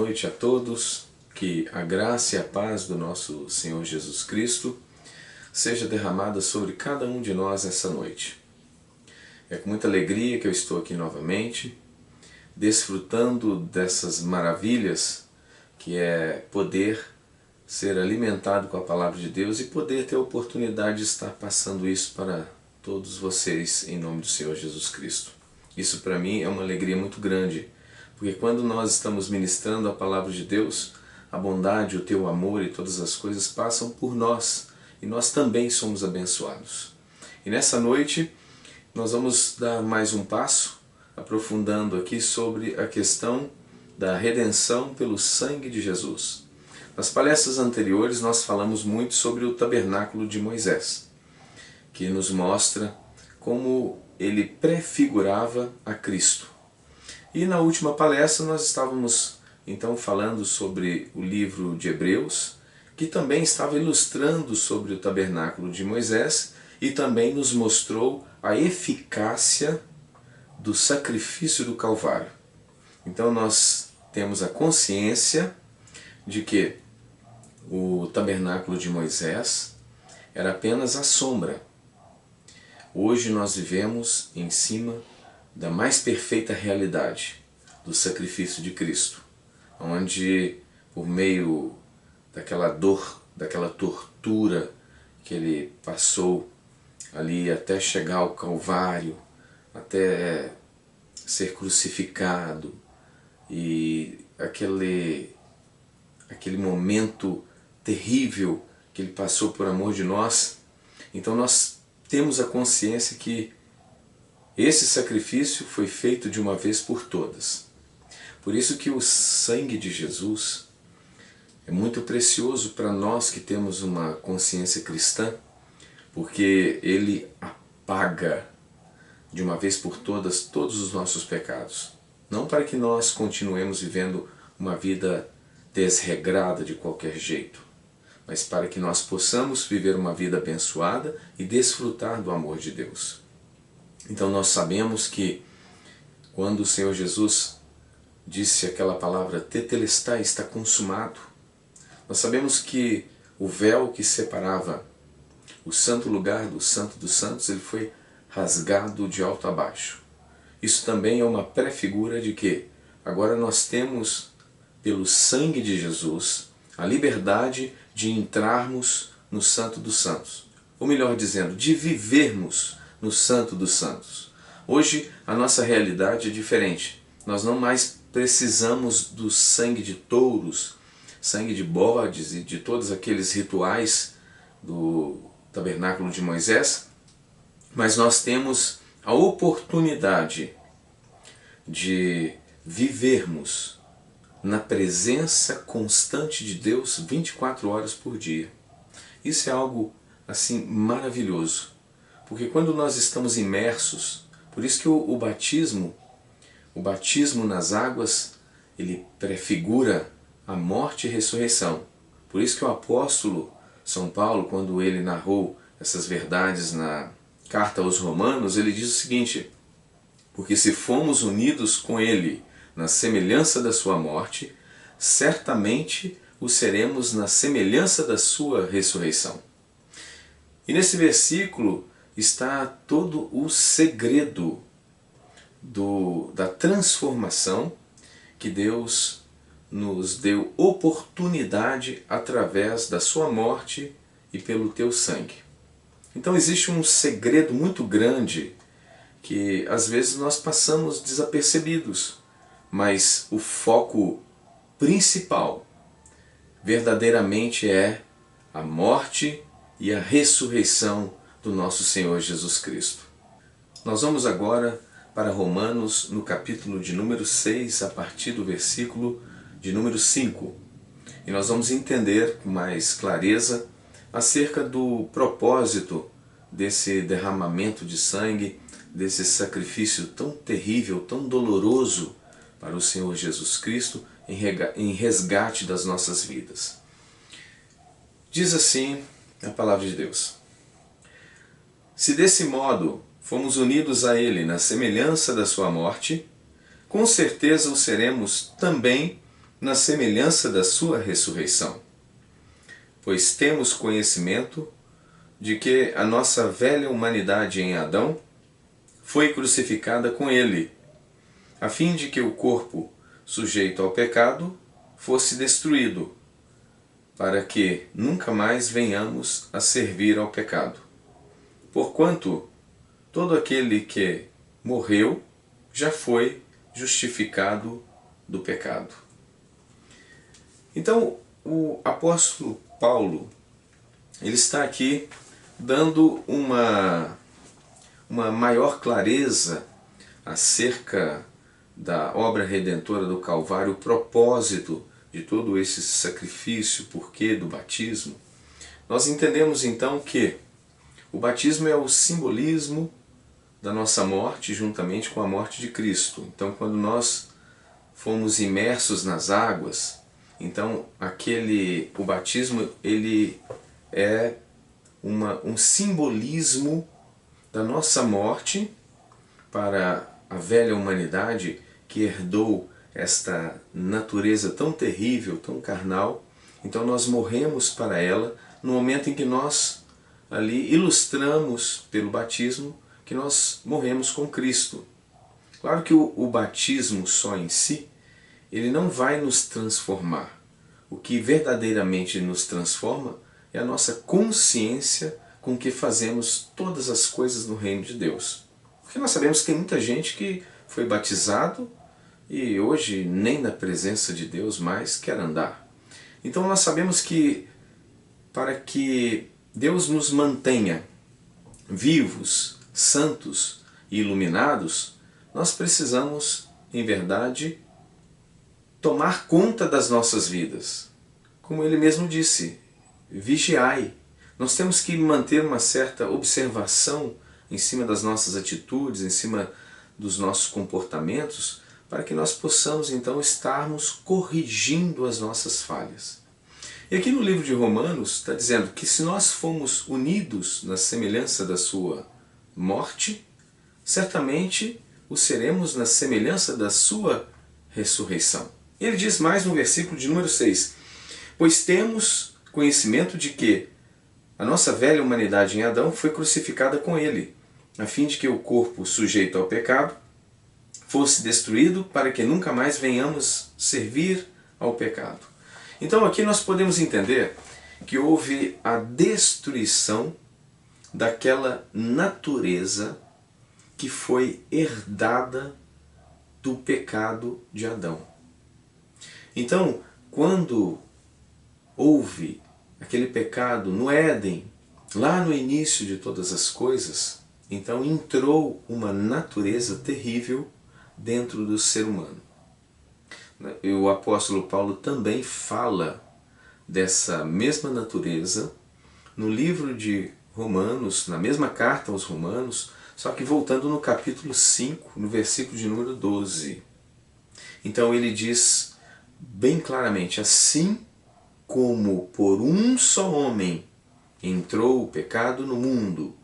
noite a todos, que a graça e a paz do nosso Senhor Jesus Cristo seja derramada sobre cada um de nós essa noite. É com muita alegria que eu estou aqui novamente, desfrutando dessas maravilhas que é poder ser alimentado com a Palavra de Deus e poder ter a oportunidade de estar passando isso para todos vocês em nome do Senhor Jesus Cristo. Isso para mim é uma alegria muito grande, porque quando nós estamos ministrando a Palavra de Deus, a bondade, o teu amor e todas as coisas passam por nós e nós também somos abençoados. E nessa noite nós vamos dar mais um passo, aprofundando aqui sobre a questão da redenção pelo sangue de Jesus. Nas palestras anteriores nós falamos muito sobre o tabernáculo de Moisés, que nos mostra como ele prefigurava a Cristo. E na última palestra nós estávamos então falando sobre o livro de Hebreus, que também estava ilustrando sobre o tabernáculo de Moisés e também nos mostrou a eficácia do sacrifício do Calvário. Então nós temos a consciência de que o tabernáculo de Moisés era apenas a sombra. Hoje nós vivemos em cima da mais perfeita realidade do sacrifício de Cristo, onde por meio daquela dor, daquela tortura que ele passou ali até chegar ao Calvário, até ser crucificado, e aquele momento terrível que ele passou por amor de nós. Então nós temos a consciência que esse sacrifício foi feito de uma vez por todas. Por isso que o sangue de Jesus é muito precioso para nós que temos uma consciência cristã, porque ele apaga de uma vez por todas todos os nossos pecados. Não para que nós continuemos vivendo uma vida desregrada de qualquer jeito, mas para que nós possamos viver uma vida abençoada e desfrutar do amor de Deus. Então nós sabemos que quando o Senhor Jesus disse aquela palavra tetelestai, está consumado, nós sabemos que o véu que separava o santo lugar do santo dos santos, ele foi rasgado de alto a baixo. Isso também é uma pré-figura de que agora nós temos, pelo sangue de Jesus, a liberdade de entrarmos no santo dos santos. Ou melhor dizendo, de vivermos no santo dos santos. Hoje a nossa realidade é diferente. Nós não mais precisamos do sangue de touros, sangue de bodes e de todos aqueles rituais do tabernáculo de Moisés, mas nós temos a oportunidade de vivermos na presença constante de Deus 24 horas por dia. Isso é algo assim maravilhoso, porque quando nós estamos imersos, por isso que o batismo nas águas, ele prefigura a morte e ressurreição. Por isso que o apóstolo São Paulo, quando ele narrou essas verdades na carta aos Romanos, ele diz o seguinte: porque se fomos unidos com ele na semelhança da sua morte, certamente o seremos na semelhança da sua ressurreição. E nesse versículo está todo o segredo da transformação que Deus nos deu oportunidade através da sua morte e pelo teu sangue. Então existe um segredo muito grande que às vezes nós passamos desapercebidos, mas o foco principal verdadeiramente é a morte e a ressurreição do nosso Senhor Jesus Cristo. Nós vamos agora para Romanos, no capítulo de número 6, a partir do versículo de número 5. E nós vamos entender com mais clareza acerca do propósito desse derramamento de sangue, desse sacrifício tão terrível, tão doloroso para o Senhor Jesus Cristo em resgate das nossas vidas. Diz assim a palavra de Deus: se desse modo fomos unidos a Ele na semelhança da sua morte, com certeza o seremos também na semelhança da sua ressurreição. Pois temos conhecimento de que a nossa velha humanidade em Adão foi crucificada com ele, a fim de que o corpo sujeito ao pecado fosse destruído, para que nunca mais venhamos a servir ao pecado. Porquanto todo aquele que morreu já foi justificado do pecado. Então, o apóstolo Paulo, ele está aqui dando uma maior clareza acerca da obra redentora do Calvário, o propósito de todo esse sacrifício, porquê do batismo. Nós entendemos então que o batismo é o simbolismo da nossa morte juntamente com a morte de Cristo. Então, quando nós fomos imersos nas águas, então o batismo ele é um simbolismo da nossa morte para a velha humanidade que herdou esta natureza tão terrível, tão carnal. Então nós morremos para ela no momento em que nós ali ilustramos pelo batismo que nós morremos com Cristo. Claro que o batismo só em si, ele não vai nos transformar. O que verdadeiramente nos transforma é a nossa consciência com que fazemos todas as coisas no reino de Deus. Porque nós sabemos que tem muita gente que foi batizado e hoje nem na presença de Deus mais quer andar. Então nós sabemos que para que Deus nos mantenha vivos, santos e iluminados, nós precisamos, em verdade, tomar conta das nossas vidas. Como ele mesmo disse, vigiai. Nós temos que manter uma certa observação em cima das nossas atitudes, em cima dos nossos comportamentos, para que nós possamos então estarmos corrigindo as nossas falhas. E aqui no livro de Romanos está dizendo que se nós fomos unidos na semelhança da sua morte, certamente o seremos na semelhança da sua ressurreição. Ele diz mais no versículo de número 6, pois temos conhecimento de que a nossa velha humanidade em Adão foi crucificada com ele, a fim de que o corpo sujeito ao pecado fosse destruído para que nunca mais venhamos servir ao pecado. Então aqui nós podemos entender que houve a destruição daquela natureza que foi herdada do pecado de Adão. Então, quando houve aquele pecado no Éden, lá no início de todas as coisas, então entrou uma natureza terrível dentro do ser humano. E o apóstolo Paulo também fala dessa mesma natureza no livro de Romanos, na mesma carta aos Romanos, só que voltando no capítulo 5, no versículo de número 12. Então ele diz bem claramente, assim como por um só homem entrou o pecado no mundo,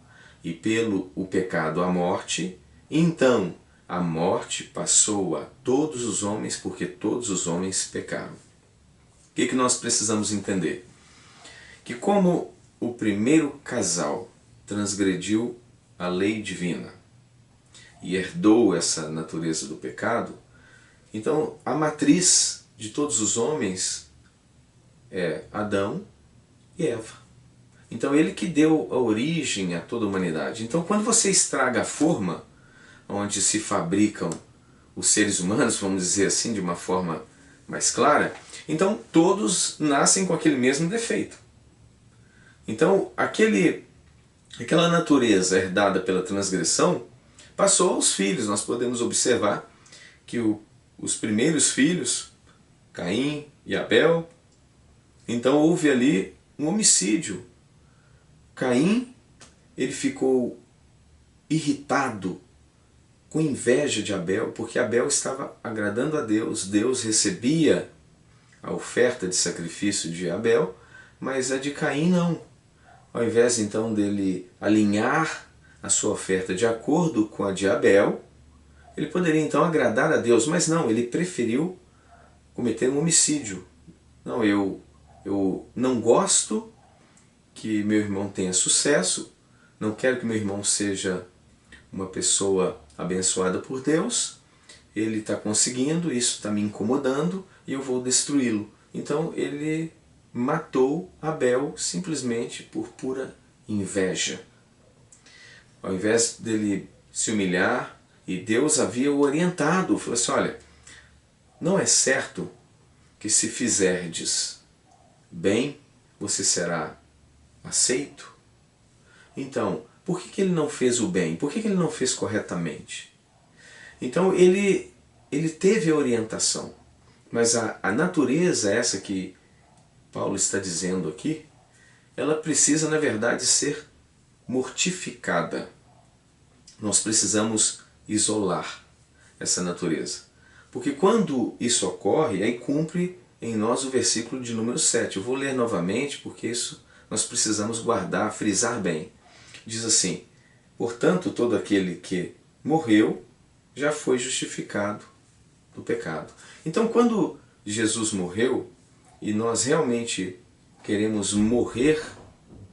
e pelo o pecado a morte, então a morte passou a todos os homens, porque todos os homens pecaram. O que nós precisamos entender? Que como o primeiro casal transgrediu a lei divina e herdou essa natureza do pecado, então a matriz de todos os homens é Adão e Eva. Então ele que deu a origem a toda a humanidade. Então quando você estraga a forma onde se fabricam os seres humanos, vamos dizer assim, de uma forma mais clara, então todos nascem com aquele mesmo defeito. Então aquela natureza herdada pela transgressão passou aos filhos. Nós podemos observar que os primeiros filhos, Caim e Abel, então houve ali um homicídio. Caim, ele ficou irritado, com inveja de Abel, porque Abel estava agradando a Deus. Deus recebia a oferta de sacrifício de Abel, mas a de Caim não. Ao invés então dele alinhar a sua oferta de acordo com a de Abel, ele poderia então agradar a Deus, mas não, ele preferiu cometer um homicídio. Não, eu não gosto que meu irmão tenha sucesso, não quero que meu irmão seja uma pessoa abençoada por Deus, ele está conseguindo, isso está me incomodando e eu vou destruí-lo. Então ele matou Abel simplesmente por pura inveja. Ao invés dele se humilhar, e Deus havia o orientado, falou assim, olha, não é certo que se fizerdes bem, você será aceito? Então, por que ele não fez o bem? Por que ele não fez corretamente? Então ele teve a orientação, mas a natureza, essa que Paulo está dizendo aqui, ela precisa na verdade ser mortificada. Nós precisamos isolar essa natureza. Porque quando isso ocorre, aí cumpre em nós o versículo de número 7. Eu vou ler novamente porque isso nós precisamos guardar, frisar bem. Diz assim, portanto todo aquele que morreu já foi justificado do pecado. Então quando Jesus morreu e nós realmente queremos morrer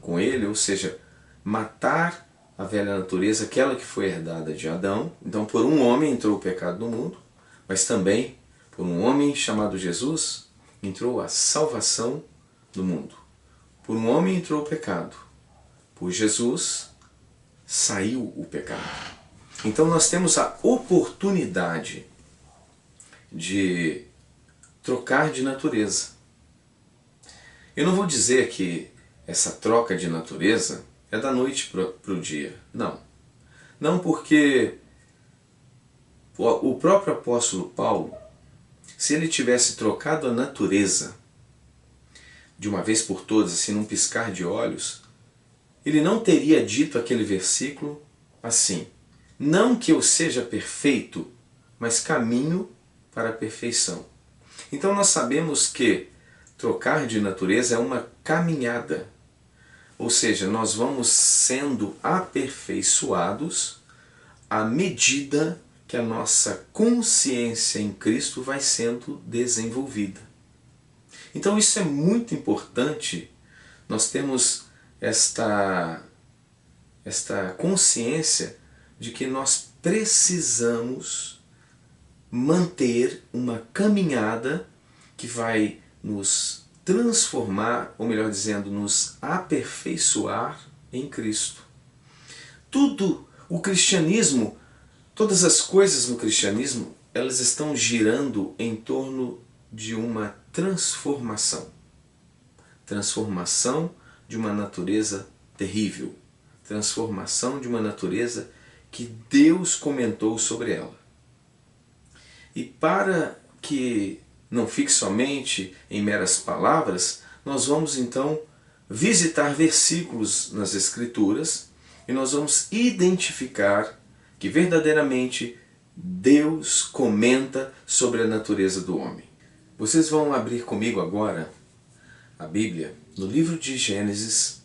com ele, ou seja, matar a velha natureza, aquela que foi herdada de Adão. Então por um homem entrou o pecado no mundo, mas também por um homem chamado Jesus entrou a salvação do mundo. Por um homem entrou o pecado, por Jesus saiu o pecado. Então nós temos a oportunidade de trocar de natureza. Eu não vou dizer que essa troca de natureza é da noite para o dia. Não. Não, porque o próprio apóstolo Paulo, se ele tivesse trocado a natureza de uma vez por todas, assim, num piscar de olhos, ele não teria dito aquele versículo assim, não que eu seja perfeito, mas caminho para a perfeição. Então nós sabemos que trocar de natureza é uma caminhada. Ou seja, nós vamos sendo aperfeiçoados à medida que a nossa consciência em Cristo vai sendo desenvolvida. Então isso é muito importante, nós temos esta consciência de que nós precisamos manter uma caminhada que vai nos transformar, ou melhor dizendo, nos aperfeiçoar em Cristo. Tudo o cristianismo, todas as coisas no cristianismo, elas estão girando em torno de uma transformação. Transformação de uma natureza terrível. Transformação de uma natureza que Deus comentou sobre ela. E para que não fique somente em meras palavras, nós vamos então visitar versículos nas Escrituras e nós vamos identificar que verdadeiramente Deus comenta sobre a natureza do homem. Vocês vão abrir comigo agora a Bíblia no livro de Gênesis,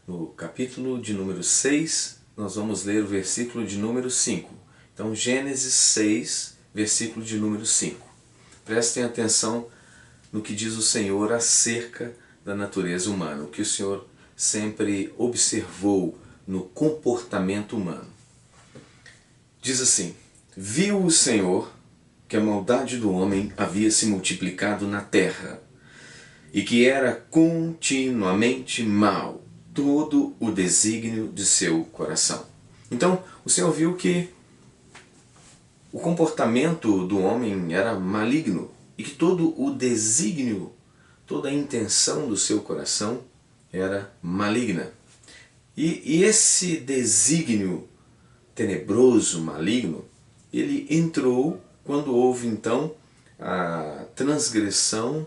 no capítulo de número 6, nós vamos ler o versículo de número 5. Então Gênesis 6, versículo de número 5. Prestem atenção no que diz o Senhor acerca da natureza humana, o que o Senhor sempre observou no comportamento humano. Diz assim, viu o Senhor que a maldade do homem havia se multiplicado na terra, e que era continuamente mau todo o desígnio de seu coração. Então, o Senhor viu que o comportamento do homem era maligno e que todo o desígnio, toda a intenção do seu coração era maligna. E esse desígnio tenebroso, maligno, ele entrou quando houve então a transgressão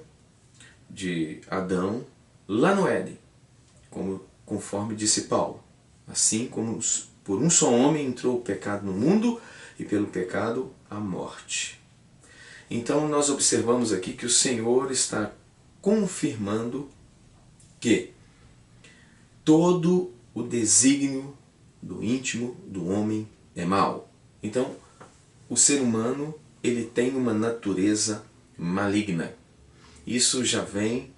de Adão lá no Éden, conforme disse Paulo. Assim como por um só homem entrou o pecado no mundo, e pelo pecado a morte. Então nós observamos aqui que o Senhor está confirmando que todo o desígnio do íntimo do homem é mau. Então o ser humano ele tem uma natureza maligna. Isso já vem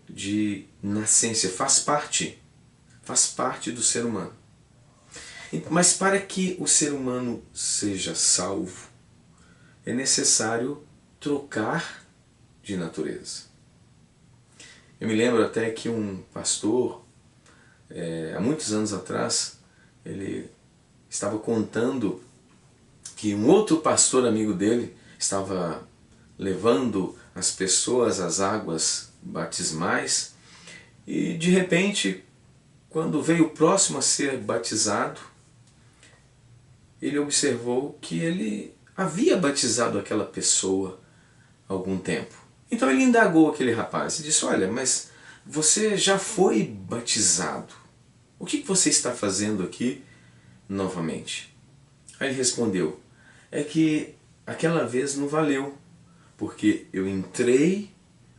de nascença, faz parte do ser humano. Mas para que o ser humano seja salvo, é necessário trocar de natureza. Eu me lembro até que um pastor, há muitos anos atrás, ele estava contando que um outro pastor amigo dele estava levando as pessoas às águas batismais e de repente, quando veio o próximo a ser batizado, ele observou que ele havia batizado aquela pessoa há algum tempo. Então ele indagou aquele rapaz e disse: olha, mas você já foi batizado. O que você está fazendo aqui novamente? Aí ele respondeu: é que aquela vez não valeu, porque eu entrei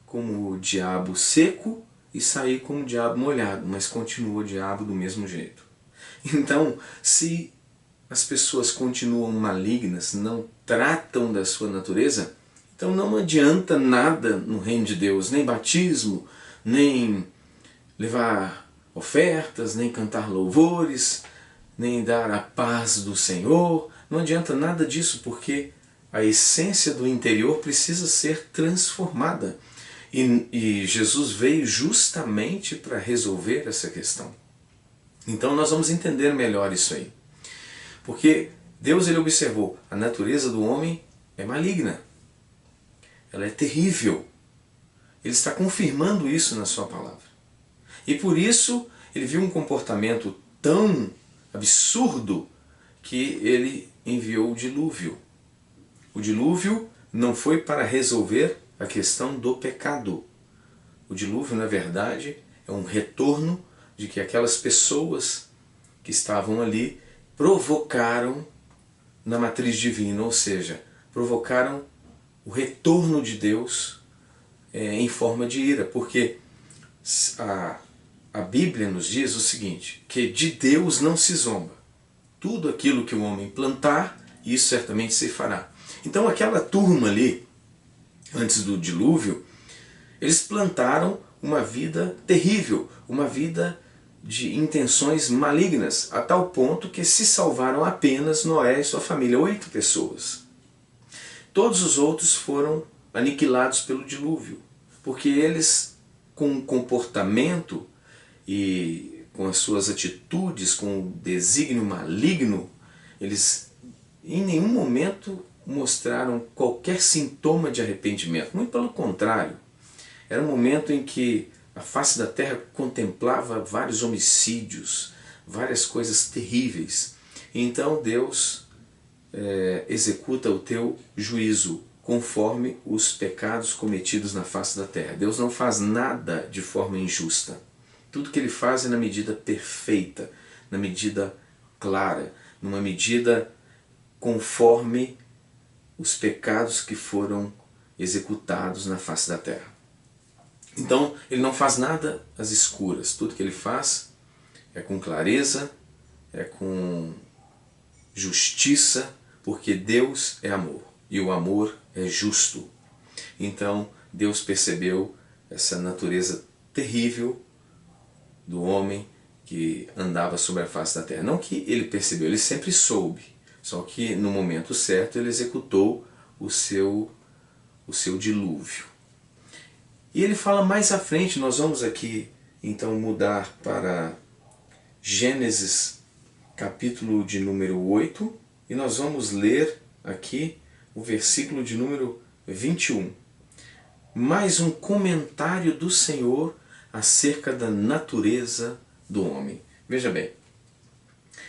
como o diabo seco e saí como o diabo molhado, mas continua o diabo do mesmo jeito. Então, se as pessoas continuam malignas, não tratam da sua natureza, então não adianta nada no reino de Deus, nem batismo, nem levar ofertas, nem cantar louvores, nem dar a paz do Senhor. Não adianta nada disso, porque a essência do interior precisa ser transformada. E Jesus veio justamente para resolver essa questão. Então nós vamos entender melhor isso aí. Porque Deus ele observou, a natureza do homem é maligna. Ela é terrível. Ele está confirmando isso na sua palavra. E por isso ele viu um comportamento tão absurdo que ele enviou o dilúvio. O dilúvio não foi para resolver a questão do pecado. O dilúvio, na verdade, é um retorno de que aquelas pessoas que estavam ali provocaram na matriz divina, ou seja, provocaram o retorno de Deus em forma de ira, porque a Bíblia nos diz o seguinte, que de Deus não se zomba. Tudo aquilo que o homem plantar, isso certamente se fará. Então aquela turma ali, antes do dilúvio, eles plantaram uma vida terrível, uma vida de intenções malignas, a tal ponto que se salvaram apenas Noé e sua família, 8 pessoas. Todos os outros foram aniquilados pelo dilúvio, porque eles, com o comportamento e com as suas atitudes, com o desígnio maligno, eles em nenhum momento mostraram qualquer sintoma de arrependimento. Muito pelo contrário, era um momento em que a face da terra contemplava vários homicídios, várias coisas terríveis. Então Deus executa o teu juízo conforme os pecados cometidos na face da terra. Deus não faz nada de forma injusta. Tudo que Ele faz é na medida perfeita, na medida clara, numa medida conforme os pecados que foram executados na face da terra. Então, Ele não faz nada às escuras. Tudo que Ele faz é com clareza, é com justiça, porque Deus é amor e o amor é justo. Então, Deus percebeu essa natureza terrível do homem que andava sobre a face da terra. Não que Ele percebeu, Ele sempre soube. Só que no momento certo Ele executou o seu dilúvio. E ele fala mais à frente, nós vamos aqui então mudar para Gênesis capítulo de número 8 e nós vamos ler aqui o versículo de número 21. Mais um comentário do Senhor acerca da natureza do homem. Veja bem.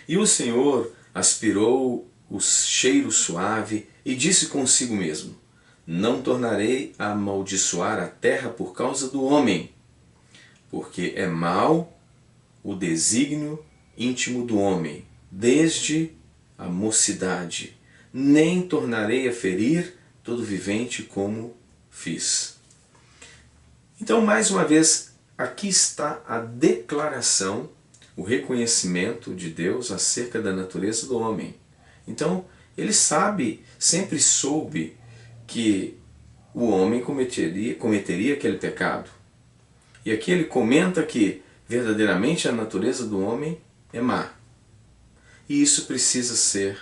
E o Senhor aspirou o cheiro suave e disse consigo mesmo: não tornarei a amaldiçoar a terra por causa do homem, porque é mau o desígnio íntimo do homem, desde a mocidade. Nem tornarei a ferir todo vivente como fiz. Então, mais uma vez, aqui está a declaração, o reconhecimento de Deus acerca da natureza do homem. Então, ele sabe, sempre soube que o homem cometeria aquele pecado. E aqui ele comenta que verdadeiramente a natureza do homem é má. E isso precisa ser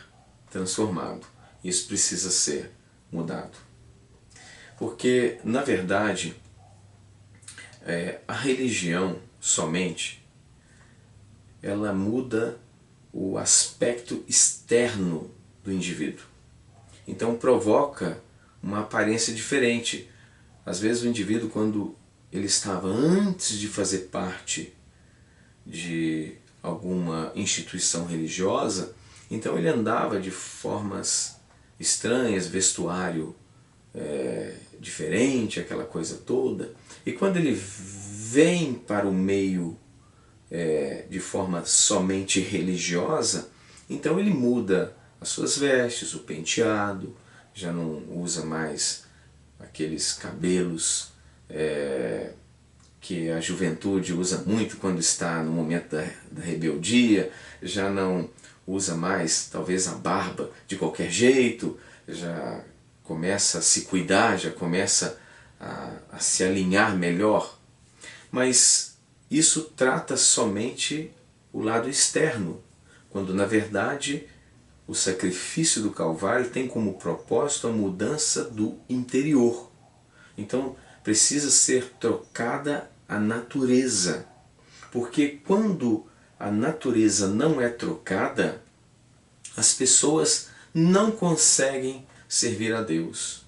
transformado. Isso precisa ser mudado. Porque, na verdade, a religião somente, ela muda o aspecto externo do indivíduo. Então provoca uma aparência diferente. Às vezes o indivíduo, quando ele estava antes de fazer parte de alguma instituição religiosa, então ele andava de formas estranhas, vestuário diferente, aquela coisa toda. E quando ele vem para o meio de forma somente religiosa, então ele muda as suas vestes, o penteado, já não usa mais aqueles cabelos que a juventude usa muito quando está no momento da rebeldia, já não usa mais talvez a barba de qualquer jeito, já começa a se cuidar, já começa a se alinhar melhor. Mas isso trata somente o lado externo, quando na verdade o sacrifício do Calvário tem como propósito a mudança do interior. Então precisa ser trocada a natureza, porque quando a natureza não é trocada, as pessoas não conseguem servir a Deus.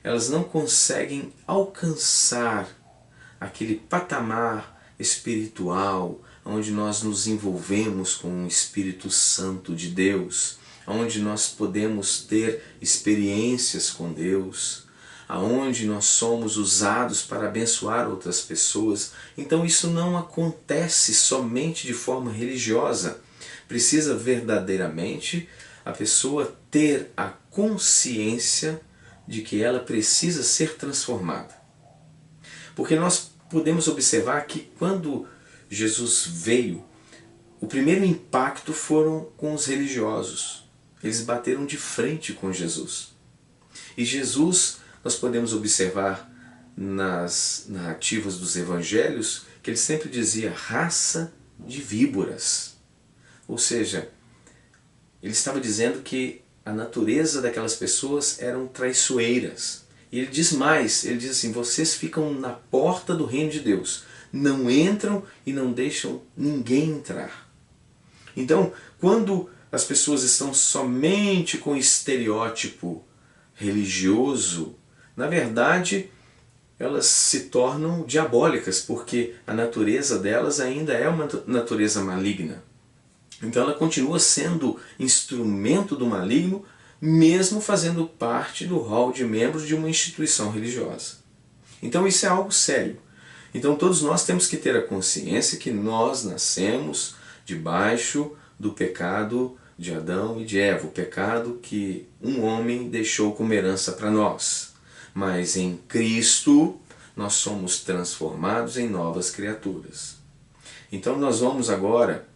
Elas não conseguem alcançar aquele patamar espiritual onde nós nos envolvemos com o Espírito Santo de Deus, onde nós podemos ter experiências com Deus, aonde nós somos usados para abençoar outras pessoas. Então isso não acontece somente de forma religiosa. Precisa verdadeiramente a pessoa ter a consciência de que ela precisa ser transformada. Porque nós podemos observar que quando Jesus veio, o primeiro impacto foram com os religiosos. Eles bateram de frente com Jesus. E Jesus, nós podemos observar nas narrativas dos evangelhos, que ele sempre dizia raça de víboras. Ou seja, ele estava dizendo que a natureza daquelas pessoas eram traiçoeiras. E ele diz mais, ele diz assim, vocês ficam na porta do reino de Deus, não entram e não deixam ninguém entrar. Então, quando as pessoas estão somente com estereótipo religioso, na verdade elas se tornam diabólicas, porque a natureza delas ainda é uma natureza maligna. Então ela continua sendo instrumento do maligno, mesmo fazendo parte do hall de membros de uma instituição religiosa. Então isso é algo sério. Então todos nós temos que ter a consciência que nós nascemos debaixo do pecado de Adão e de Eva, o pecado que um homem deixou como herança para nós. Mas em Cristo nós somos transformados em novas criaturas. Então nós vamos agora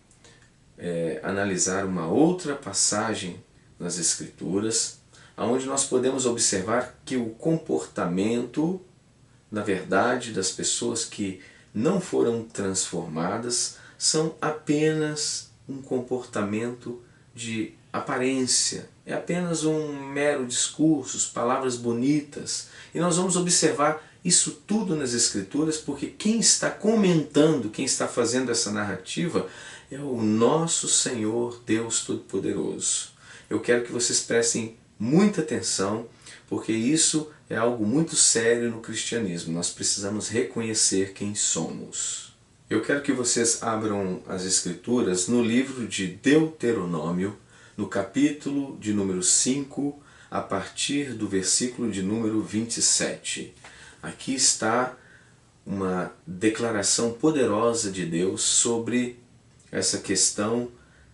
analisar uma outra passagem nas Escrituras, onde nós podemos observar que o comportamento, na verdade, das pessoas que não foram transformadas são apenas um comportamento de aparência, é apenas um mero discurso, palavras bonitas. E nós vamos observar isso tudo nas Escrituras, porque quem está comentando, quem está fazendo essa narrativa é o nosso Senhor Deus Todo-Poderoso. Eu quero que vocês prestem muita atenção, porque isso é algo muito sério no cristianismo. Nós precisamos reconhecer quem somos. Eu quero que vocês abram as Escrituras no livro de Deuteronômio, no capítulo de número 5, a partir do versículo de número 27. Aqui está uma declaração poderosa de Deus sobre essa questão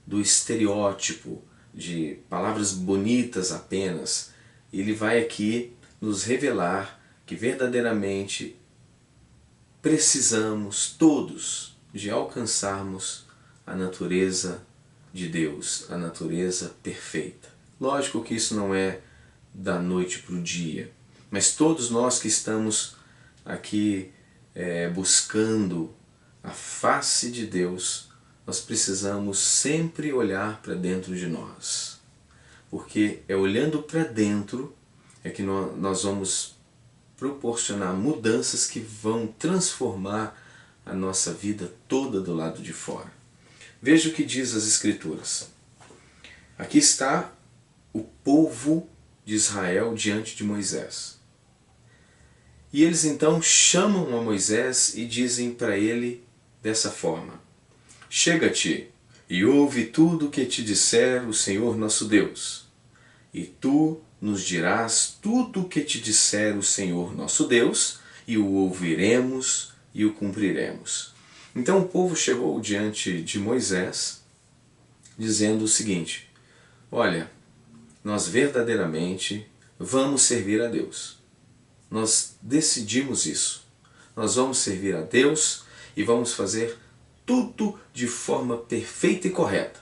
do estereótipo, de palavras bonitas apenas. Ele vai aqui nos revelar que verdadeiramente precisamos todos de alcançarmos a natureza de Deus, a natureza perfeita. Lógico que isso não é da noite para o dia, Mas todos nós que estamos aqui buscando a face de Deus, nós precisamos sempre olhar para dentro de nós. Porque é olhando para dentro é que nós vamos proporcionar mudanças que vão transformar a nossa vida toda do lado de fora. Veja o que diz as Escrituras. Aqui está o povo de Israel diante de Moisés. E eles então chamam a Moisés e dizem para ele dessa forma: chega-te e ouve tudo o que te disser o Senhor nosso Deus, e tu nos dirás tudo o que te disser o Senhor nosso Deus, e o ouviremos e o cumpriremos. Então o povo chegou diante de Moisés, dizendo o seguinte: olha, nós verdadeiramente vamos servir a Deus. Nós decidimos isso. Nós vamos servir a Deus e vamos fazer tudo de forma perfeita e correta.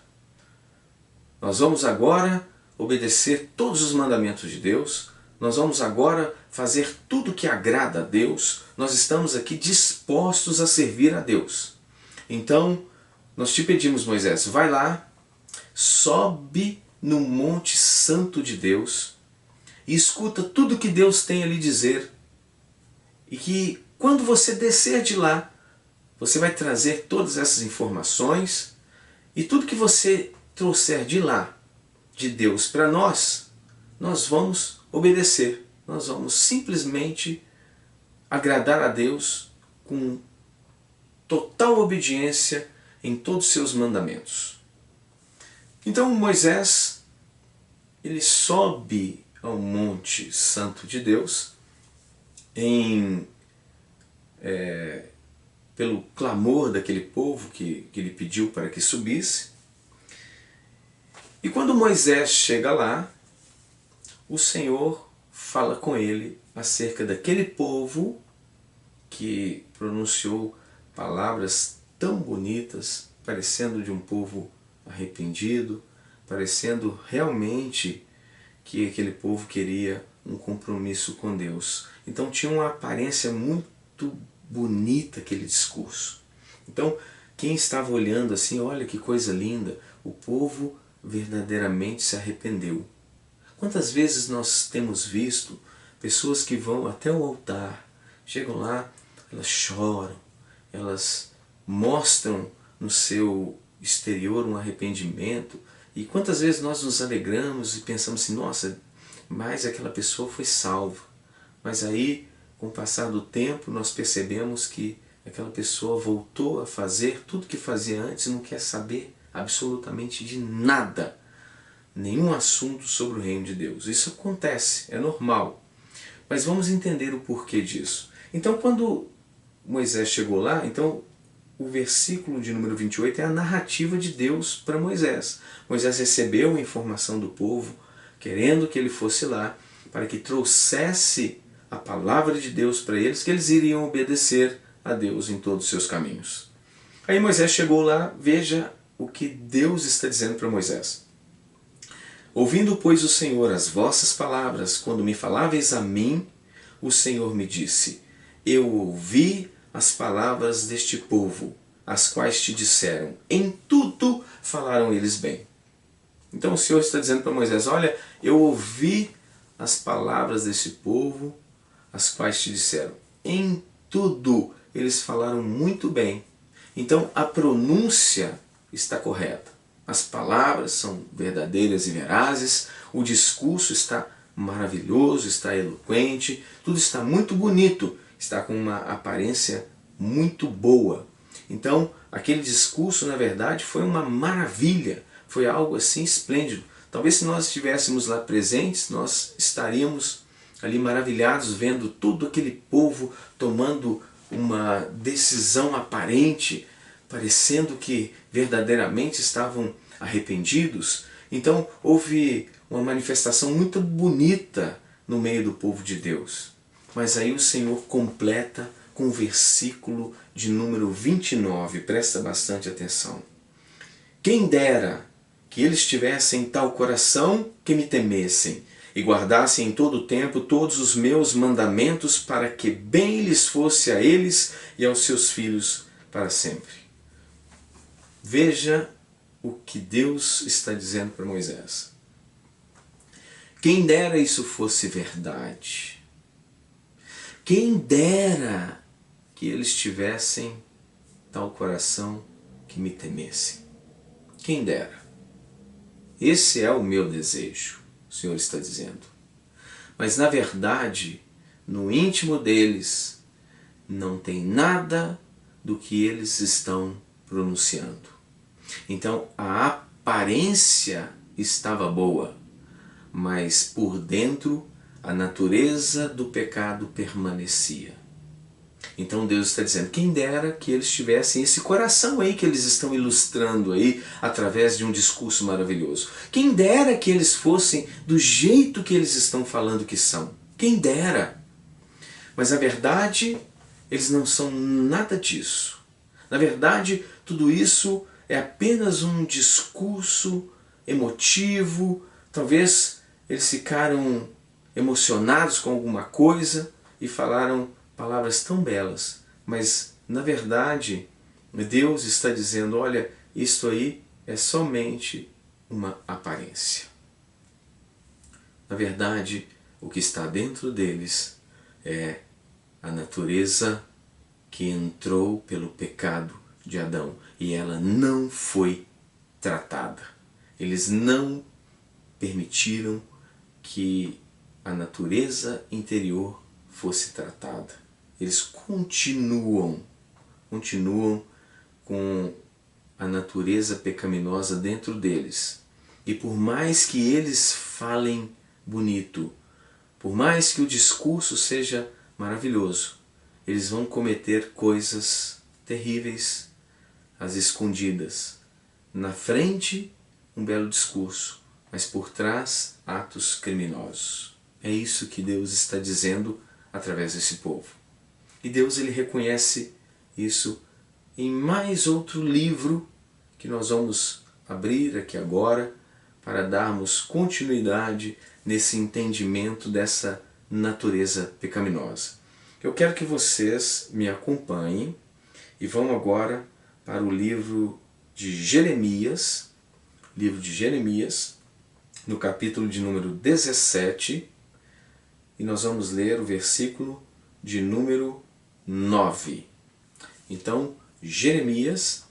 Nós vamos agora obedecer todos os mandamentos de Deus, nós vamos agora fazer tudo que agrada a Deus, nós estamos aqui dispostos a servir a Deus. Então, nós te pedimos, Moisés, vai lá, sobe no Monte Santo de Deus e escuta tudo que Deus tem a lhe dizer, e que quando você descer de lá, você vai trazer todas essas informações, e tudo que você trouxer de lá, de Deus para nós, nós vamos obedecer. Nós vamos simplesmente agradar a Deus com total obediência em todos os seus mandamentos. Então Moisés, ele sobe ao Monte Santo de Deus pelo clamor daquele povo que ele pediu para que subisse. E quando Moisés chega lá, o Senhor fala com ele acerca daquele povo que pronunciou palavras tão bonitas, parecendo de um povo arrependido, parecendo realmente que aquele povo queria um compromisso com Deus. Então tinha uma aparência muito bonita aquele discurso. Então quem estava olhando assim, olha que coisa linda, o povo verdadeiramente se arrependeu. Quantas vezes nós temos visto pessoas que vão até o altar, chegam lá, elas choram, elas mostram no seu exterior um arrependimento, e quantas vezes nós nos alegramos e pensamos assim, nossa, mas aquela pessoa foi salva. Mas aí, com o passar do tempo, nós percebemos que aquela pessoa voltou a fazer tudo que fazia antes e não quer saber absolutamente de nada, nenhum assunto sobre o reino de Deus. Isso acontece, é normal. Mas vamos entender o porquê disso. Então quando Moisés chegou lá, então o versículo de número 28 é a narrativa de Deus para Moisés. Moisés recebeu a informação do povo, querendo que ele fosse lá, para que trouxesse a palavra de Deus para eles, que eles iriam obedecer a Deus em todos os seus caminhos. Aí Moisés chegou lá, veja o que Deus está dizendo para Moisés. Ouvindo, pois, o Senhor as vossas palavras, quando me faláveis a mim, o Senhor me disse, eu ouvi as palavras deste povo, as quais te disseram, em tudo falaram eles bem. Então o Senhor está dizendo para Moisés, olha, eu ouvi as palavras desse povo, as quais te disseram, em tudo eles falaram muito bem. Então a pronúncia está correta. As palavras são verdadeiras e verazes, o discurso está maravilhoso, está eloquente, tudo está muito bonito, está com uma aparência muito boa. Então, aquele discurso, na verdade, foi uma maravilha, foi algo assim esplêndido. Talvez se nós estivéssemos lá presentes, nós estaríamos ali maravilhados, vendo todo aquele povo tomando uma decisão aparente, parecendo que verdadeiramente estavam arrependidos. Então houve uma manifestação muito bonita no meio do povo de Deus. Mas aí o Senhor completa com o versículo de número 29, presta bastante atenção. Quem dera que eles tivessem tal coração que me temessem, e guardassem em todo o tempo todos os meus mandamentos, para que bem lhes fosse a eles e aos seus filhos para sempre. Veja o que Deus está dizendo para Moisés. Quem dera isso fosse verdade. Quem dera que eles tivessem tal coração que me temesse. Quem dera. Esse é o meu desejo, o Senhor está dizendo. Mas na verdade, no íntimo deles, não tem nada do que eles estão pronunciando. Então a aparência estava boa, mas por dentro a natureza do pecado permanecia. Então Deus está dizendo, quem dera que eles tivessem esse coração aí que eles estão ilustrando aí através de um discurso maravilhoso. Quem dera que eles fossem do jeito que eles estão falando que são. Quem dera. Mas a verdade, eles não são nada disso. Na verdade, tudo isso é apenas um discurso emotivo. Talvez eles ficaram emocionados com alguma coisa e falaram palavras tão belas, mas na verdade Deus está dizendo, olha, isto aí é somente uma aparência. Na verdade, o que está dentro deles é a natureza que entrou pelo pecado de Adão e ela não foi tratada. Eles não permitiram que a natureza interior fosse tratada. Eles continuam com a natureza pecaminosa dentro deles. E por mais que eles falem bonito, por mais que o discurso seja maravilhoso, eles vão cometer coisas terríveis às escondidas. Na frente, um belo discurso, mas por trás, atos criminosos. É isso que Deus está dizendo através desse povo. E Deus ele reconhece isso em mais outro livro que nós vamos abrir aqui agora para darmos continuidade nesse entendimento dessa natureza pecaminosa. Eu quero que vocês me acompanhem e vão agora para o livro de Jeremias, no capítulo de número 17, e nós vamos ler o versículo de número 9. Então, Jeremias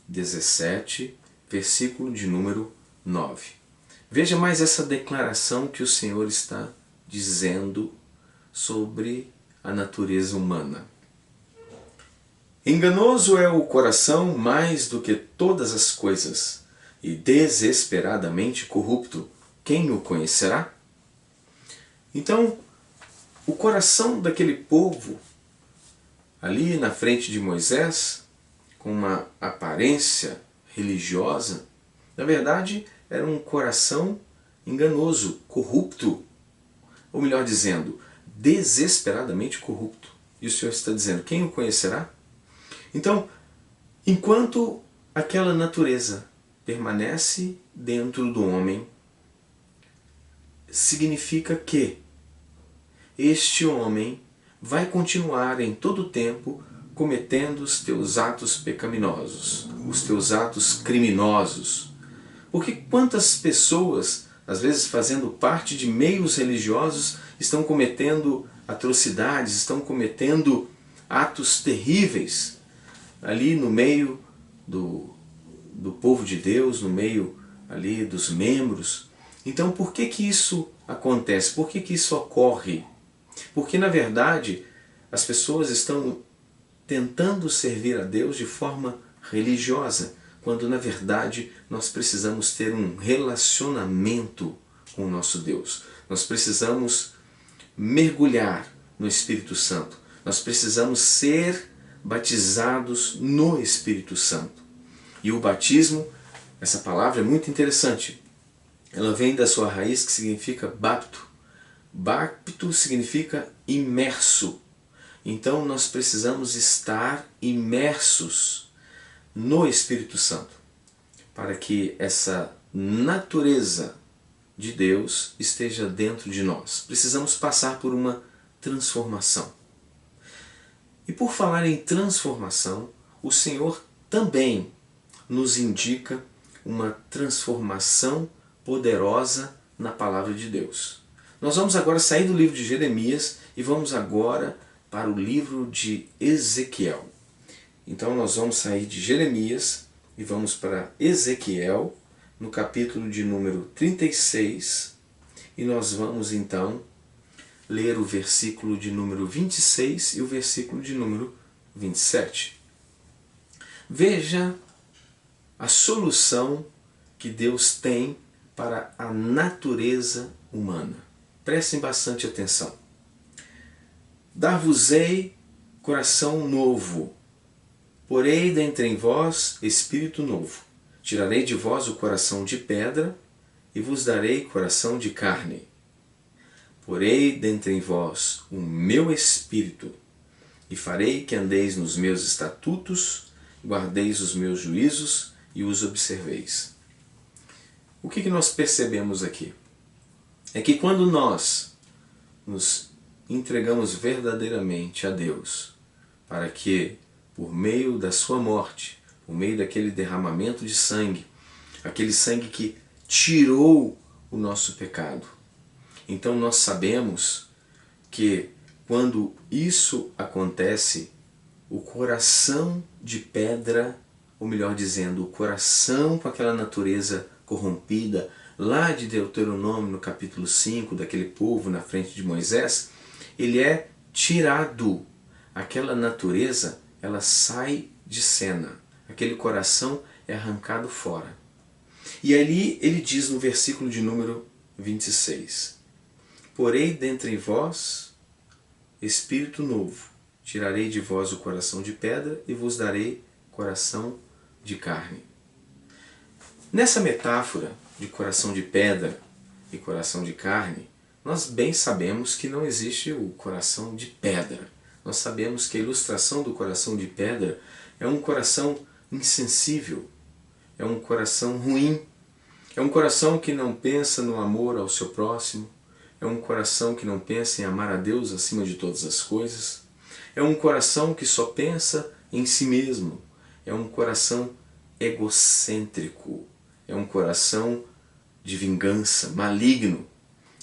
17, versículo de número 9. Veja mais essa declaração que o Senhor está dizendo sobre a natureza humana. Enganoso é o coração mais do que todas as coisas, e desesperadamente corrupto. Quem o conhecerá? Então, o coração daquele povo, ali na frente de Moisés, com uma aparência religiosa, na verdade era um coração enganoso, corrupto, ou melhor dizendo, desesperadamente corrupto. E o Senhor está dizendo, quem o conhecerá? Então, enquanto aquela natureza permanece dentro do homem, significa que este homem vai continuar em todo o tempo cometendo os teus atos pecaminosos, os teus atos criminosos. Porque quantas pessoas, às vezes fazendo parte de meios religiosos, estão cometendo atrocidades, estão cometendo atos terríveis ali no meio do povo de Deus, no meio ali dos membros. Então por que que isso acontece? Por que que isso ocorre? Porque na verdade as pessoas estão tentando servir a Deus de forma religiosa, quando na verdade nós precisamos ter um relacionamento com o nosso Deus. Nós precisamos mergulhar no Espírito Santo. Nós precisamos ser batizados no Espírito Santo. E o batismo, essa palavra é muito interessante. Ela vem da sua raiz que significa bapto. Bapto significa imerso. Então nós precisamos estar imersos no Espírito Santo para que essa natureza de Deus esteja dentro de nós. Precisamos passar por uma transformação. E por falar em transformação, o Senhor também nos indica uma transformação poderosa na palavra de Deus. Nós vamos agora sair do livro de Jeremias e vamos agora para o livro de Ezequiel. Então nós vamos sair de Jeremias e vamos para Ezequiel, no capítulo de número 36, e nós vamos então ler o versículo de número 26 e o versículo de número 27. Veja a solução que Deus tem para a natureza humana. Prestem bastante atenção. Dar-vos-ei coração novo, porei dentre em vós espírito novo. Tirarei de vós o coração de pedra e vos darei coração de carne. Porei dentre em vós o meu espírito e farei que andeis nos meus estatutos, guardeis os meus juízos e os observeis. O que nós percebemos aqui? É que quando nós nos entregamos verdadeiramente a Deus, para que, por meio da sua morte, por meio daquele derramamento de sangue, aquele sangue que tirou o nosso pecado, então nós sabemos que quando isso acontece, o coração de pedra, ou melhor dizendo, o coração com aquela natureza corrompida, lá de Deuteronômio, no capítulo 5, daquele povo na frente de Moisés, ele é tirado. Aquela natureza, ela sai de cena. Aquele coração é arrancado fora. E ali ele diz no versículo de número 26, porei dentre vós espírito novo, tirarei de vós o coração de pedra e vos darei coração de carne. Nessa metáfora de coração de pedra e coração de carne, nós bem sabemos que não existe o coração de pedra. Nós sabemos que a ilustração do coração de pedra é um coração insensível, é um coração ruim, é um coração que não pensa no amor ao seu próximo, é um coração que não pensa em amar a Deus acima de todas as coisas, é um coração que só pensa em si mesmo, é um coração egocêntrico, é um coração de vingança, maligno,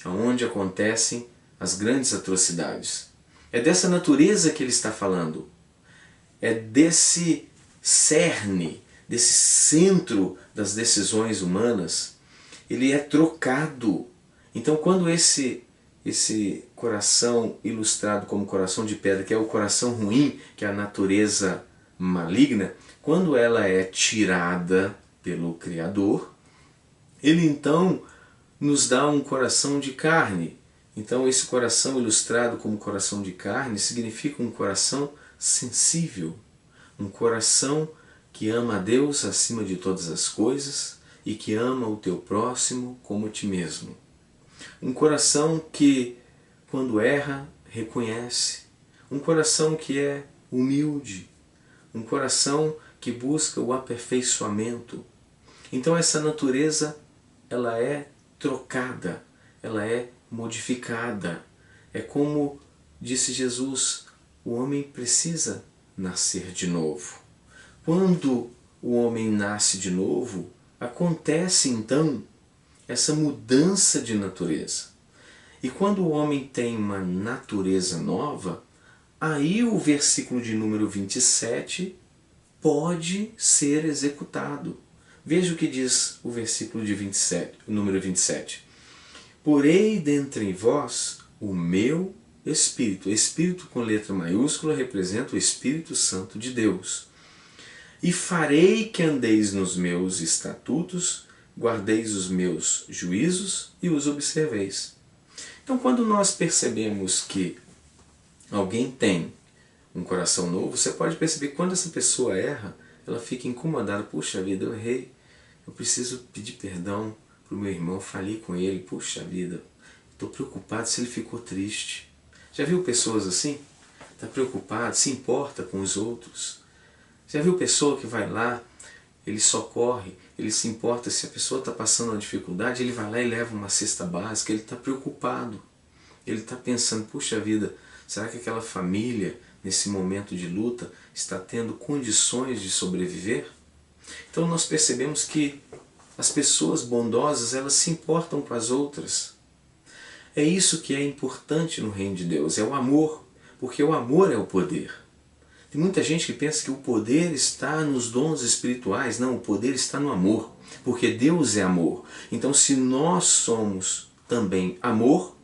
onde acontecem as grandes atrocidades. É dessa natureza que ele está falando, é desse cerne, desse centro das decisões humanas, ele é trocado. Então quando esse coração ilustrado como coração de pedra, que é o coração ruim, que é a natureza maligna, quando ela é tirada pelo Criador, ele então nos dá um coração de carne. Então esse coração ilustrado como coração de carne significa um coração sensível, um coração que ama a Deus acima de todas as coisas e que ama o teu próximo como a ti mesmo. Um coração que, quando erra, reconhece. Um coração que é humilde. Um coração que busca o aperfeiçoamento. Então essa natureza, ela é trocada, ela é modificada. É como disse Jesus, o homem precisa nascer de novo. Quando o homem nasce de novo, acontece então essa mudança de natureza. E quando o homem tem uma natureza nova, aí o versículo de número 27 pode ser executado. Veja o que diz o versículo de 27, o número 27. Porei dentre vós o meu Espírito. Espírito com letra maiúscula representa o Espírito Santo de Deus. E farei que andeis nos meus estatutos, guardeis os meus juízos e os observeis. Então quando nós percebemos que alguém tem um coração novo, você pode perceber que quando essa pessoa erra, ela fica incomodada. Puxa vida, eu errei, eu preciso pedir perdão para o meu irmão, falei com ele, puxa vida, estou preocupado se ele ficou triste. Já viu pessoas assim? Está preocupado, se importa com os outros. Já viu pessoa que vai lá, ele socorre, ele se importa se a pessoa está passando uma dificuldade, ele vai lá e leva uma cesta básica, ele está preocupado. Ele está pensando, puxa vida, será que aquela família, nesse momento de luta, está tendo condições de sobreviver? Então nós percebemos que as pessoas bondosas, elas se importam com as outras. É isso que é importante no reino de Deus, é o amor, porque o amor é o poder. Tem muita gente que pensa que o poder está nos dons espirituais. Não, o poder está no amor, porque Deus é amor. Então se nós somos também amor,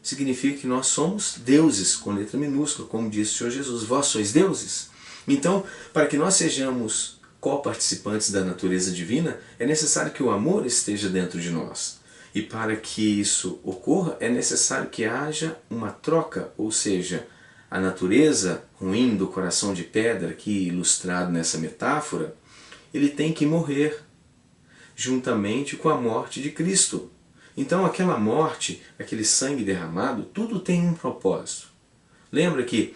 significa que nós somos deuses, com letra minúscula, como disse o Senhor Jesus, vós sois deuses. Então, para que nós sejamos co-participantes da natureza divina, é necessário que o amor esteja dentro de nós. E para que isso ocorra, é necessário que haja uma troca, ou seja, a natureza ruim do coração de pedra, aqui ilustrado nessa metáfora, ele tem que morrer juntamente com a morte de Cristo. Então aquela morte, aquele sangue derramado, tudo tem um propósito. Lembra que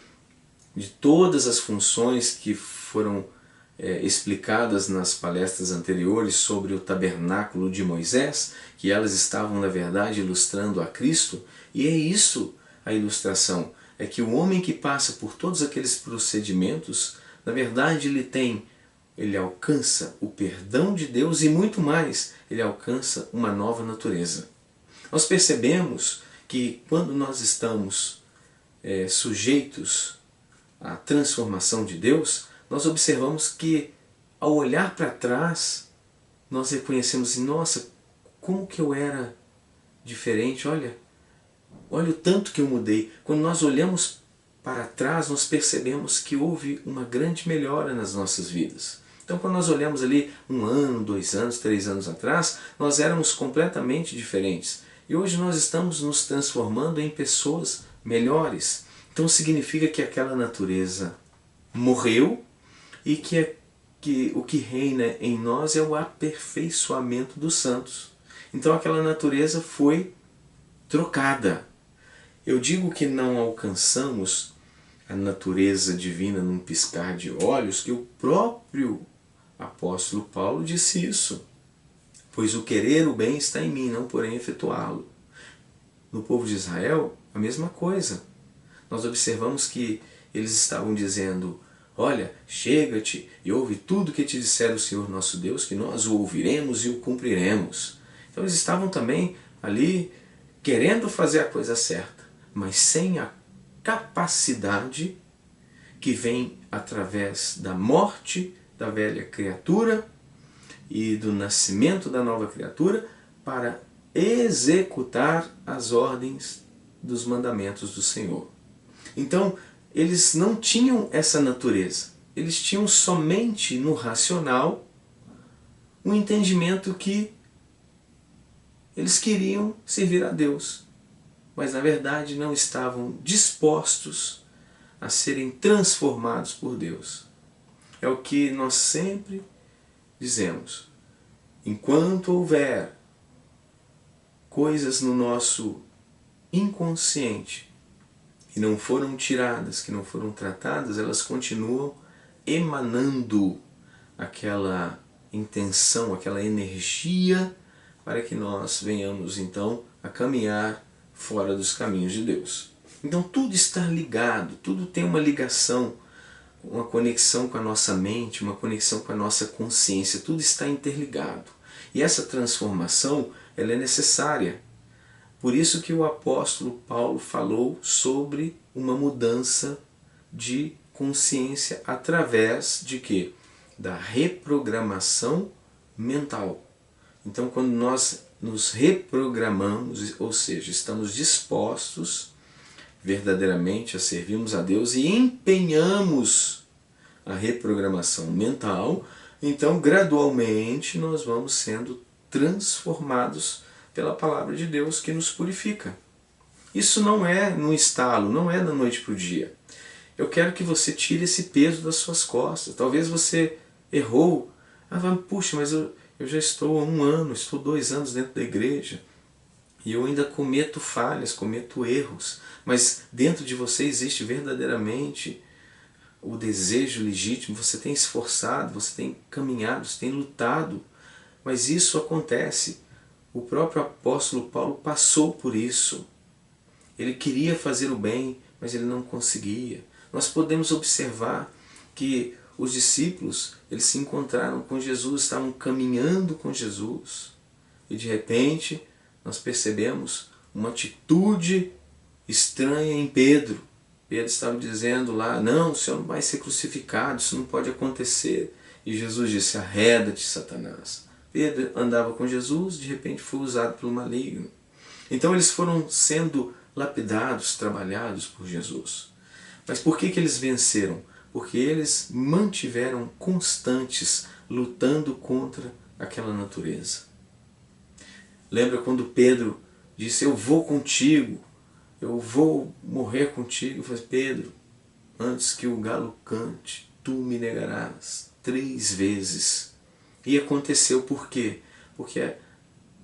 de todas as funções que foram explicadas nas palestras anteriores sobre o tabernáculo de Moisés, que elas estavam na verdade ilustrando a Cristo, e é isso a ilustração, é que o homem que passa por todos aqueles procedimentos, na verdade ele alcança o perdão de Deus e muito mais, ele alcança uma nova natureza. Nós percebemos que quando nós estamos sujeitos à transformação de Deus, nós observamos que ao olhar para trás, nós reconhecemos, nossa, como que eu era diferente, olha o tanto que eu mudei. Quando nós olhamos para trás, nós percebemos que houve uma grande melhora nas nossas vidas. Então quando nós olhamos ali 1 ano, 2 anos, 3 anos atrás, nós éramos completamente diferentes. E hoje nós estamos nos transformando em pessoas melhores. Então significa que aquela natureza morreu e que o que reina em nós é o aperfeiçoamento dos santos. Então aquela natureza foi trocada. Eu digo que não alcançamos a natureza divina num piscar de olhos, que o próprio apóstolo Paulo disse isso. Pois o querer o bem está em mim, não porém efetuá-lo. No povo de Israel, a mesma coisa. Nós observamos que eles estavam dizendo, olha, chega-te e ouve tudo que te disser o Senhor nosso Deus, que nós o ouviremos e o cumpriremos. Então eles estavam também ali querendo fazer a coisa certa, mas sem a capacidade que vem através da morte da velha criatura e do nascimento da nova criatura para executar as ordens dos mandamentos do Senhor. Então, eles não tinham essa natureza. Eles tinham somente no racional um entendimento que eles queriam servir a Deus, mas na verdade não estavam dispostos a serem transformados por Deus. É o que nós sempre dizemos. Enquanto houver coisas no nosso inconsciente que não foram tiradas, que não foram tratadas, elas continuam emanando aquela intenção, aquela energia para que nós venhamos então a caminhar fora dos caminhos de Deus. Então tudo está ligado, tudo tem uma ligação, uma conexão com a nossa mente, uma conexão com a nossa consciência, tudo está interligado. E essa transformação, ela é necessária. Por isso que o apóstolo Paulo falou sobre uma mudança de consciência através de quê? Da reprogramação mental. Então quando nós nos reprogramamos, ou seja, estamos dispostos verdadeiramente a servirmos a Deus e empenhamos a reprogramação mental, então gradualmente nós vamos sendo transformados pela palavra de Deus que nos purifica. Isso não é no estalo, não é da noite para o dia. Eu quero que você tire esse peso das suas costas. Talvez você errou. Puxa, mas eu já estou há 1 ano, estou 2 anos dentro da igreja. E eu ainda cometo falhas, cometo erros. Mas dentro de você existe verdadeiramente o desejo legítimo. Você tem esforçado, você tem caminhado, você tem lutado Mas isso acontece. O próprio apóstolo Paulo passou por isso. Ele queria fazer o bem, mas ele não conseguia. Nós podemos observar que os discípulos, eles se encontraram com Jesus, estavam caminhando com Jesus. E de repente, nós percebemos uma atitude estranha em Pedro. Pedro estava dizendo lá, não, o Senhor não vai ser crucificado, isso não pode acontecer. E Jesus disse, arreda-te, Satanás. Pedro andava com Jesus, de repente foi usado pelo maligno. Então eles foram sendo lapidados, trabalhados por Jesus. Mas por que eles venceram? Porque eles mantiveram constantes, lutando contra aquela natureza. Lembra quando Pedro disse, eu vou contigo, eu vou morrer contigo? Eu falei, Pedro, antes que o galo cante, tu me negarás 3 vezes. E aconteceu por quê? Porque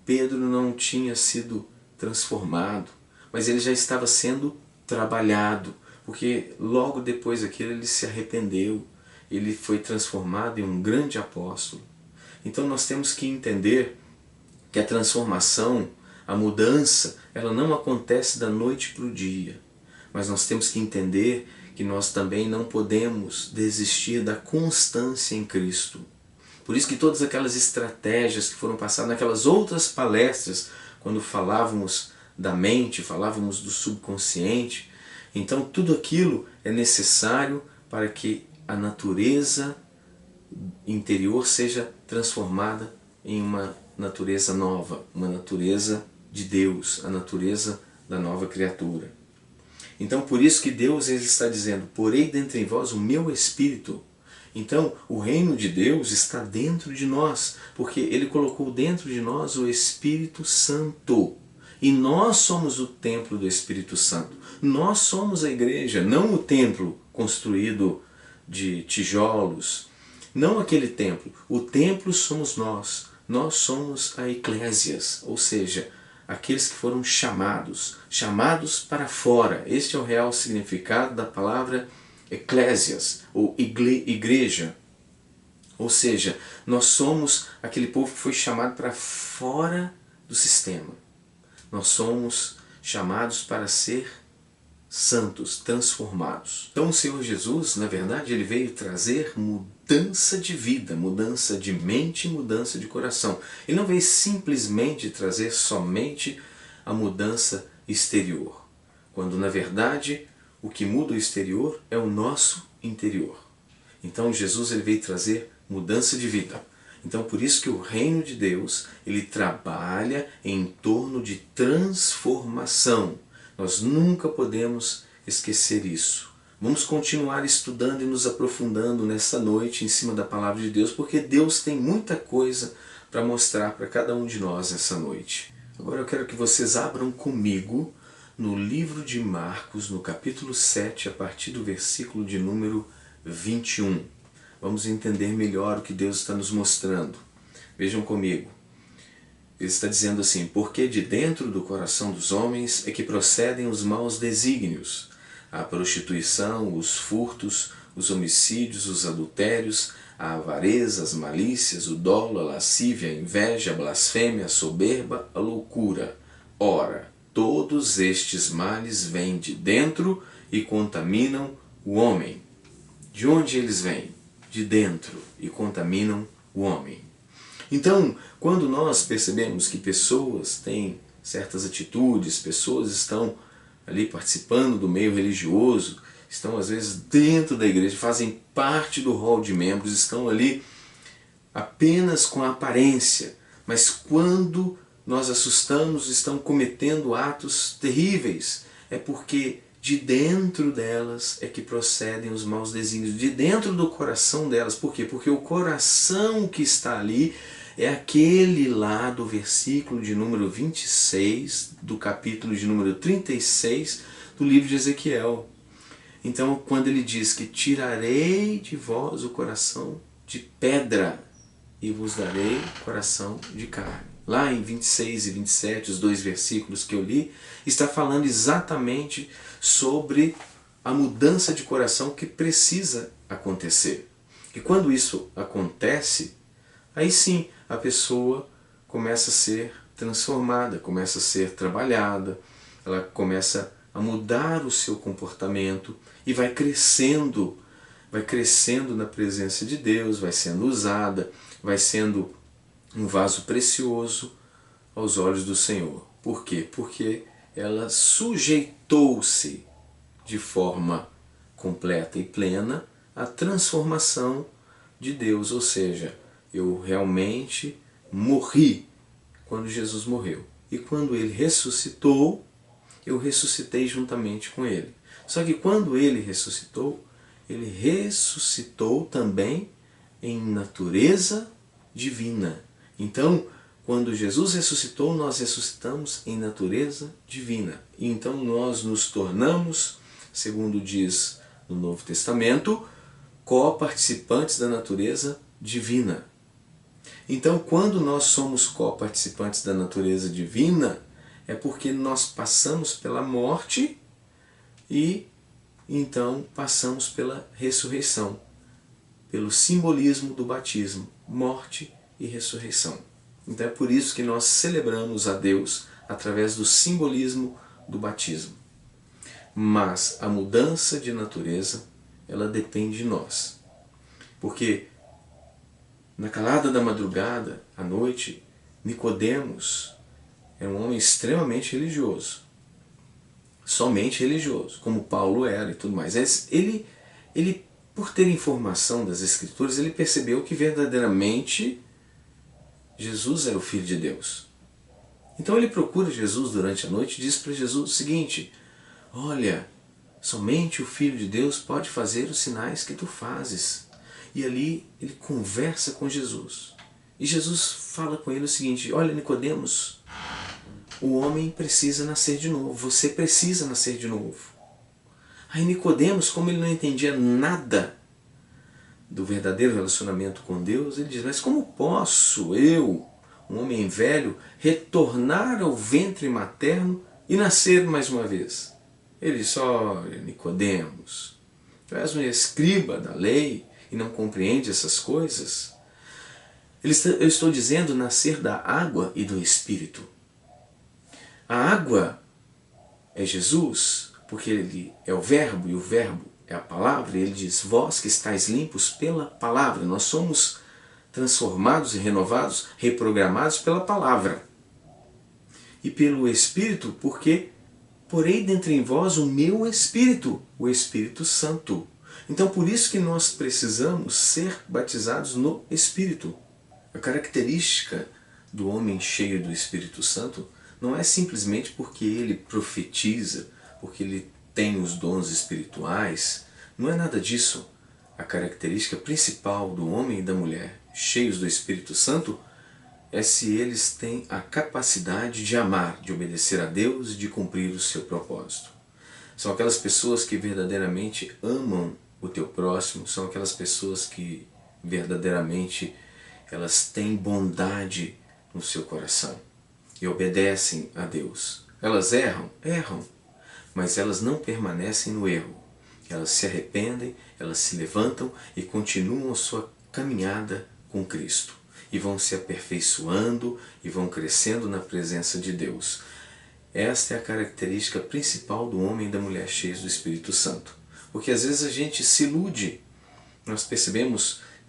Pedro não tinha sido transformado, mas ele já estava sendo trabalhado, porque logo depois daquilo ele se arrependeu, ele foi transformado em um grande apóstolo. Então nós temos que entender que a transformação, a mudança, ela não acontece da noite para o dia, mas nós temos que entender que nós também não podemos desistir da constância em Cristo. Por isso que todas aquelas estratégias que foram passadas naquelas outras palestras, quando falávamos da mente, falávamos do subconsciente, então tudo aquilo é necessário para que a natureza interior seja transformada em uma natureza nova, uma natureza de Deus, a natureza da nova criatura. Então por isso que Deus ele está dizendo, porei dentre em vós o meu Espírito. Então o reino de Deus está dentro de nós, porque Ele colocou dentro de nós o Espírito Santo. E nós somos o templo do Espírito Santo. Nós somos a igreja, não o templo construído de tijolos, não aquele templo. O templo somos nós. Nós somos a eclésias, ou seja, aqueles que foram chamados para fora. Este é o real significado da palavra eclésias, ou igreja. Ou seja, nós somos aquele povo que foi chamado para fora do sistema. Nós somos chamados para ser santos, transformados. Então o Senhor Jesus, na verdade, ele veio trazer mudança de vida, mudança de mente e mudança de coração. Ele não veio simplesmente trazer somente a mudança exterior, quando na verdade o que muda o exterior é o nosso interior. Então Jesus ele veio trazer mudança de vida. Então por isso que o reino de Deus ele trabalha em torno de transformação. Nós nunca podemos esquecer isso. Vamos continuar estudando e nos aprofundando nessa noite em cima da palavra de Deus, porque Deus tem muita coisa para mostrar para cada um de nós essa noite. Agora eu quero que vocês abram comigo no livro de Marcos, no capítulo 7, a partir do versículo de número 21. Vamos entender melhor o que Deus está nos mostrando. Vejam comigo. Ele está dizendo assim, porque de dentro do coração dos homens é que procedem os maus desígnios, a prostituição, os furtos, os homicídios, os adultérios, a avareza, as malícias, o dolo, a lascívia, a inveja, a blasfêmia, a soberba, a loucura. Ora, todos estes males vêm de dentro e contaminam o homem. De onde eles vêm? De dentro e contaminam o homem. Então, quando nós percebemos que pessoas têm certas atitudes, pessoas estão ali participando do meio religioso, estão às vezes dentro da igreja, fazem parte do rol de membros, estão ali apenas com a aparência, mas quando nós assustamos, estão cometendo atos terríveis, é porque de dentro delas é que procedem os maus desígnios, de dentro do coração delas. Por quê? Porque o coração que está ali é aquele lá do versículo de número 26, do capítulo de número 36 do livro de Ezequiel. Então, quando ele diz que tirarei de vós o coração de pedra e vos darei coração de carne. Lá em 26 e 27, os 2 versículos que eu li, está falando exatamente sobre a mudança de coração que precisa acontecer. E quando isso acontece, aí sim, a pessoa começa a ser transformada, começa a ser trabalhada, ela começa a mudar o seu comportamento e vai crescendo na presença de Deus, vai sendo usada, vai sendo um vaso precioso aos olhos do Senhor. Por quê? Porque ela sujeitou-se de forma completa e plena à transformação de Deus, ou seja, eu realmente morri quando Jesus morreu. E quando Ele ressuscitou, eu ressuscitei juntamente com Ele. Só que quando Ele ressuscitou também em natureza divina. Então, quando Jesus ressuscitou, nós ressuscitamos em natureza divina. E então nós nos tornamos, segundo diz no Novo Testamento, co-participantes da natureza divina. Então, quando nós somos co-participantes da natureza divina, é porque nós passamos pela morte e então passamos pela ressurreição, pelo simbolismo do batismo, morte e ressurreição. Então é por isso que nós celebramos a Deus através do simbolismo do batismo. Mas a mudança de natureza, ela depende de nós. Porque na calada da madrugada, à noite, Nicodemos era um homem extremamente religioso. Somente religioso, como Paulo era e tudo mais. Ele, por ter informação das Escrituras, ele percebeu que verdadeiramente Jesus era o Filho de Deus. Então ele procura Jesus durante a noite e diz para Jesus o seguinte: olha, somente o Filho de Deus pode fazer os sinais que tu fazes. E ali ele conversa com Jesus. E Jesus fala com ele o seguinte: olha, Nicodemos, o homem precisa nascer de novo, você precisa nascer de novo. Aí Nicodemos, como ele não entendia nada do verdadeiro relacionamento com Deus, ele diz: mas como posso eu, um homem velho, retornar ao ventre materno e nascer mais uma vez? Ele disse: olha, Nicodemos, tu és um escriba da lei e não compreende essas coisas? Eu estou dizendo nascer da água e do Espírito. A água é Jesus, porque Ele é o Verbo e o Verbo é a palavra. E Ele diz: vós que estáis limpos pela palavra. Nós somos transformados e renovados, reprogramados pela palavra. E pelo Espírito, porque porei dentro em vós o meu Espírito, o Espírito Santo. Então por isso que nós precisamos ser batizados no Espírito. A característica do homem cheio do Espírito Santo não é simplesmente porque ele profetiza, porque ele tem os dons espirituais. Não é nada disso. A característica principal do homem e da mulher cheios do Espírito Santo é se eles têm a capacidade de amar, de obedecer a Deus e de cumprir o seu propósito. São aquelas pessoas que verdadeiramente amam o teu próximo, são aquelas pessoas que verdadeiramente elas têm bondade no seu coração e obedecem a Deus. Elas erram, mas elas não permanecem no erro. Elas se arrependem, elas se levantam e continuam a sua caminhada com Cristo. E vão se aperfeiçoando e vão crescendo na presença de Deus. Esta é a característica principal do homem e da mulher cheios do Espírito Santo. Porque às vezes a gente se ilude. Nós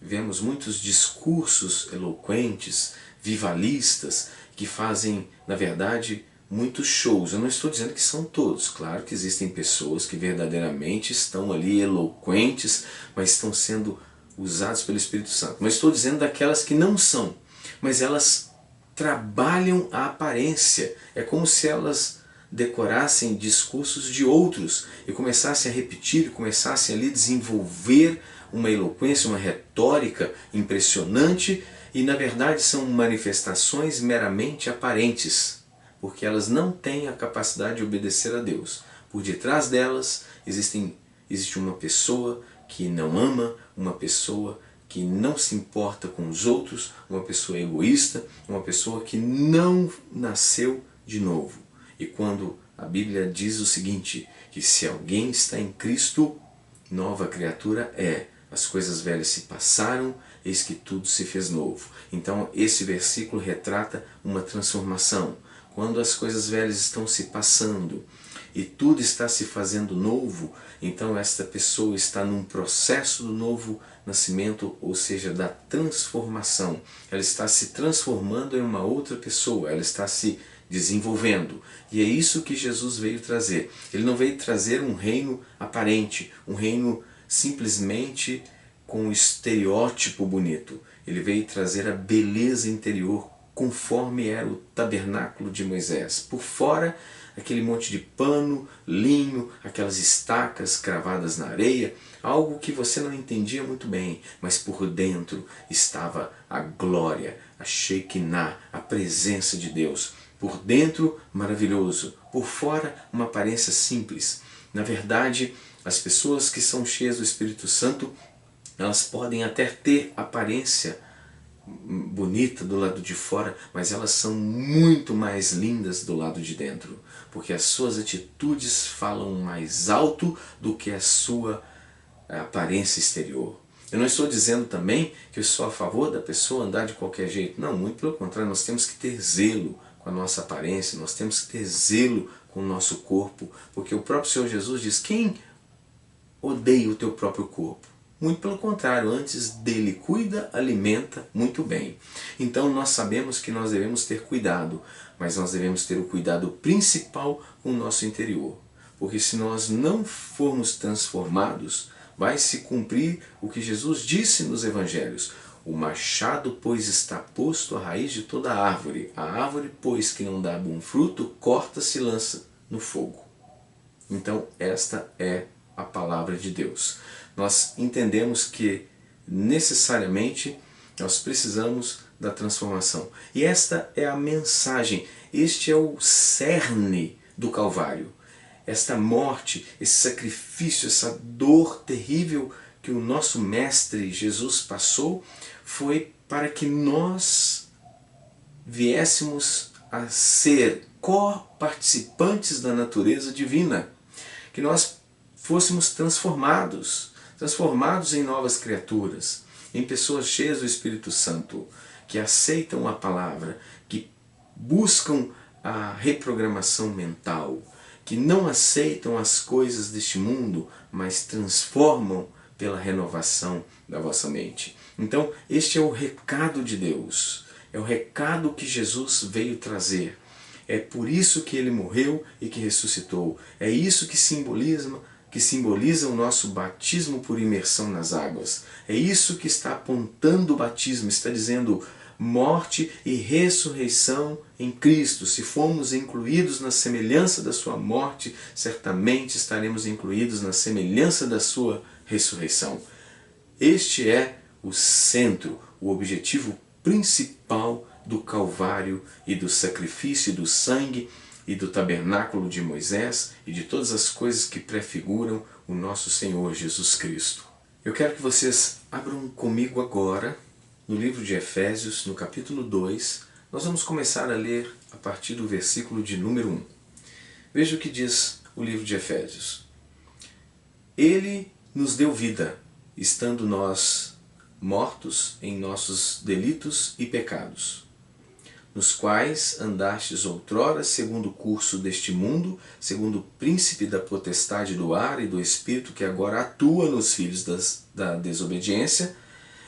vemos muitos discursos eloquentes, vivalistas, que fazem, na verdade, muitos shows. Eu não estou dizendo que são todos. Claro que existem pessoas que verdadeiramente estão ali eloquentes, mas estão sendo usados pelo Espírito Santo. Mas estou dizendo daquelas que não são, mas elas trabalham a aparência. É como se elas decorassem discursos de outros e começassem a repetir, começassem ali a desenvolver uma eloquência, uma retórica impressionante, e na verdade são manifestações meramente aparentes, porque elas não têm a capacidade de obedecer a Deus. Por detrás delas existe uma pessoa que não ama, uma pessoa que não se importa com os outros, uma pessoa egoísta, uma pessoa que não nasceu de novo. E quando a Bíblia diz o seguinte, que se alguém está em Cristo, nova criatura é, as coisas velhas se passaram, eis que tudo se fez novo. Então esse versículo retrata uma transformação. Quando as coisas velhas estão se passando e tudo está se fazendo novo, então esta pessoa está num processo do novo nascimento, ou seja, da transformação. Ela está se transformando em uma outra pessoa, ela está se desenvolvendo. E é isso que Jesus veio trazer. Ele não veio trazer um reino aparente, um reino simplesmente com um estereótipo bonito. Ele veio trazer a beleza interior conforme era o tabernáculo de Moisés. Por fora, aquele monte de pano, linho, aquelas estacas cravadas na areia, algo que você não entendia muito bem, mas por dentro estava a glória, a Shekinah, a presença de Deus. Por dentro, maravilhoso. Por fora, uma aparência simples. Na verdade, as pessoas que são cheias do Espírito Santo, elas podem até ter aparência bonita do lado de fora, mas elas são muito mais lindas do lado de dentro, porque as suas atitudes falam mais alto do que a sua aparência exterior. Eu não estou dizendo também que eu sou a favor da pessoa andar de qualquer jeito, não, muito pelo contrário, nós temos que ter zelo com a nossa aparência, nós temos que ter zelo com o nosso corpo, porque o próprio Senhor Jesus diz: quem odeia o teu próprio corpo? Muito pelo contrário, antes dele cuida, alimenta muito bem. Então nós sabemos que nós devemos ter cuidado, mas nós devemos ter o cuidado principal com o nosso interior. Porque se nós não formos transformados, vai se cumprir o que Jesus disse nos Evangelhos: o machado, pois, está posto à raiz de toda árvore. A árvore, pois, que não dá bom fruto, corta-se e lança no fogo. Então esta é a palavra de Deus. Nós entendemos que necessariamente nós precisamos da transformação. E esta é a mensagem, este é o cerne do Calvário. Esta morte, esse sacrifício, essa dor terrível que o nosso Mestre Jesus passou, foi para que nós viéssemos a ser co-participantes da natureza divina, que nós fôssemos transformados em novas criaturas, em pessoas cheias do Espírito Santo, que aceitam a palavra, que buscam a reprogramação mental, que não aceitam as coisas deste mundo, mas transformam pela renovação da vossa mente. Então, este é o recado de Deus, é o recado que Jesus veio trazer. É por isso que ele morreu e que ressuscitou. É isso que simboliza o nosso batismo por imersão nas águas. É isso que está apontando o batismo, está dizendo morte e ressurreição em Cristo. Se formos incluídos na semelhança da sua morte, certamente estaremos incluídos na semelhança da sua ressurreição. Este é o centro, o objetivo principal do Calvário e do sacrifício do sangue e do tabernáculo de Moisés e de todas as coisas que prefiguram o nosso Senhor Jesus Cristo. Eu quero que vocês abram comigo agora no livro de Efésios, no capítulo 2. Nós vamos começar a ler a partir do versículo de número 1. Veja o que diz o livro de Efésios. Ele nos deu vida, estando nós mortos em nossos delitos e pecados, nos quais andastes outrora segundo o curso deste mundo, segundo o príncipe da potestade do ar e do espírito que agora atua nos filhos da desobediência,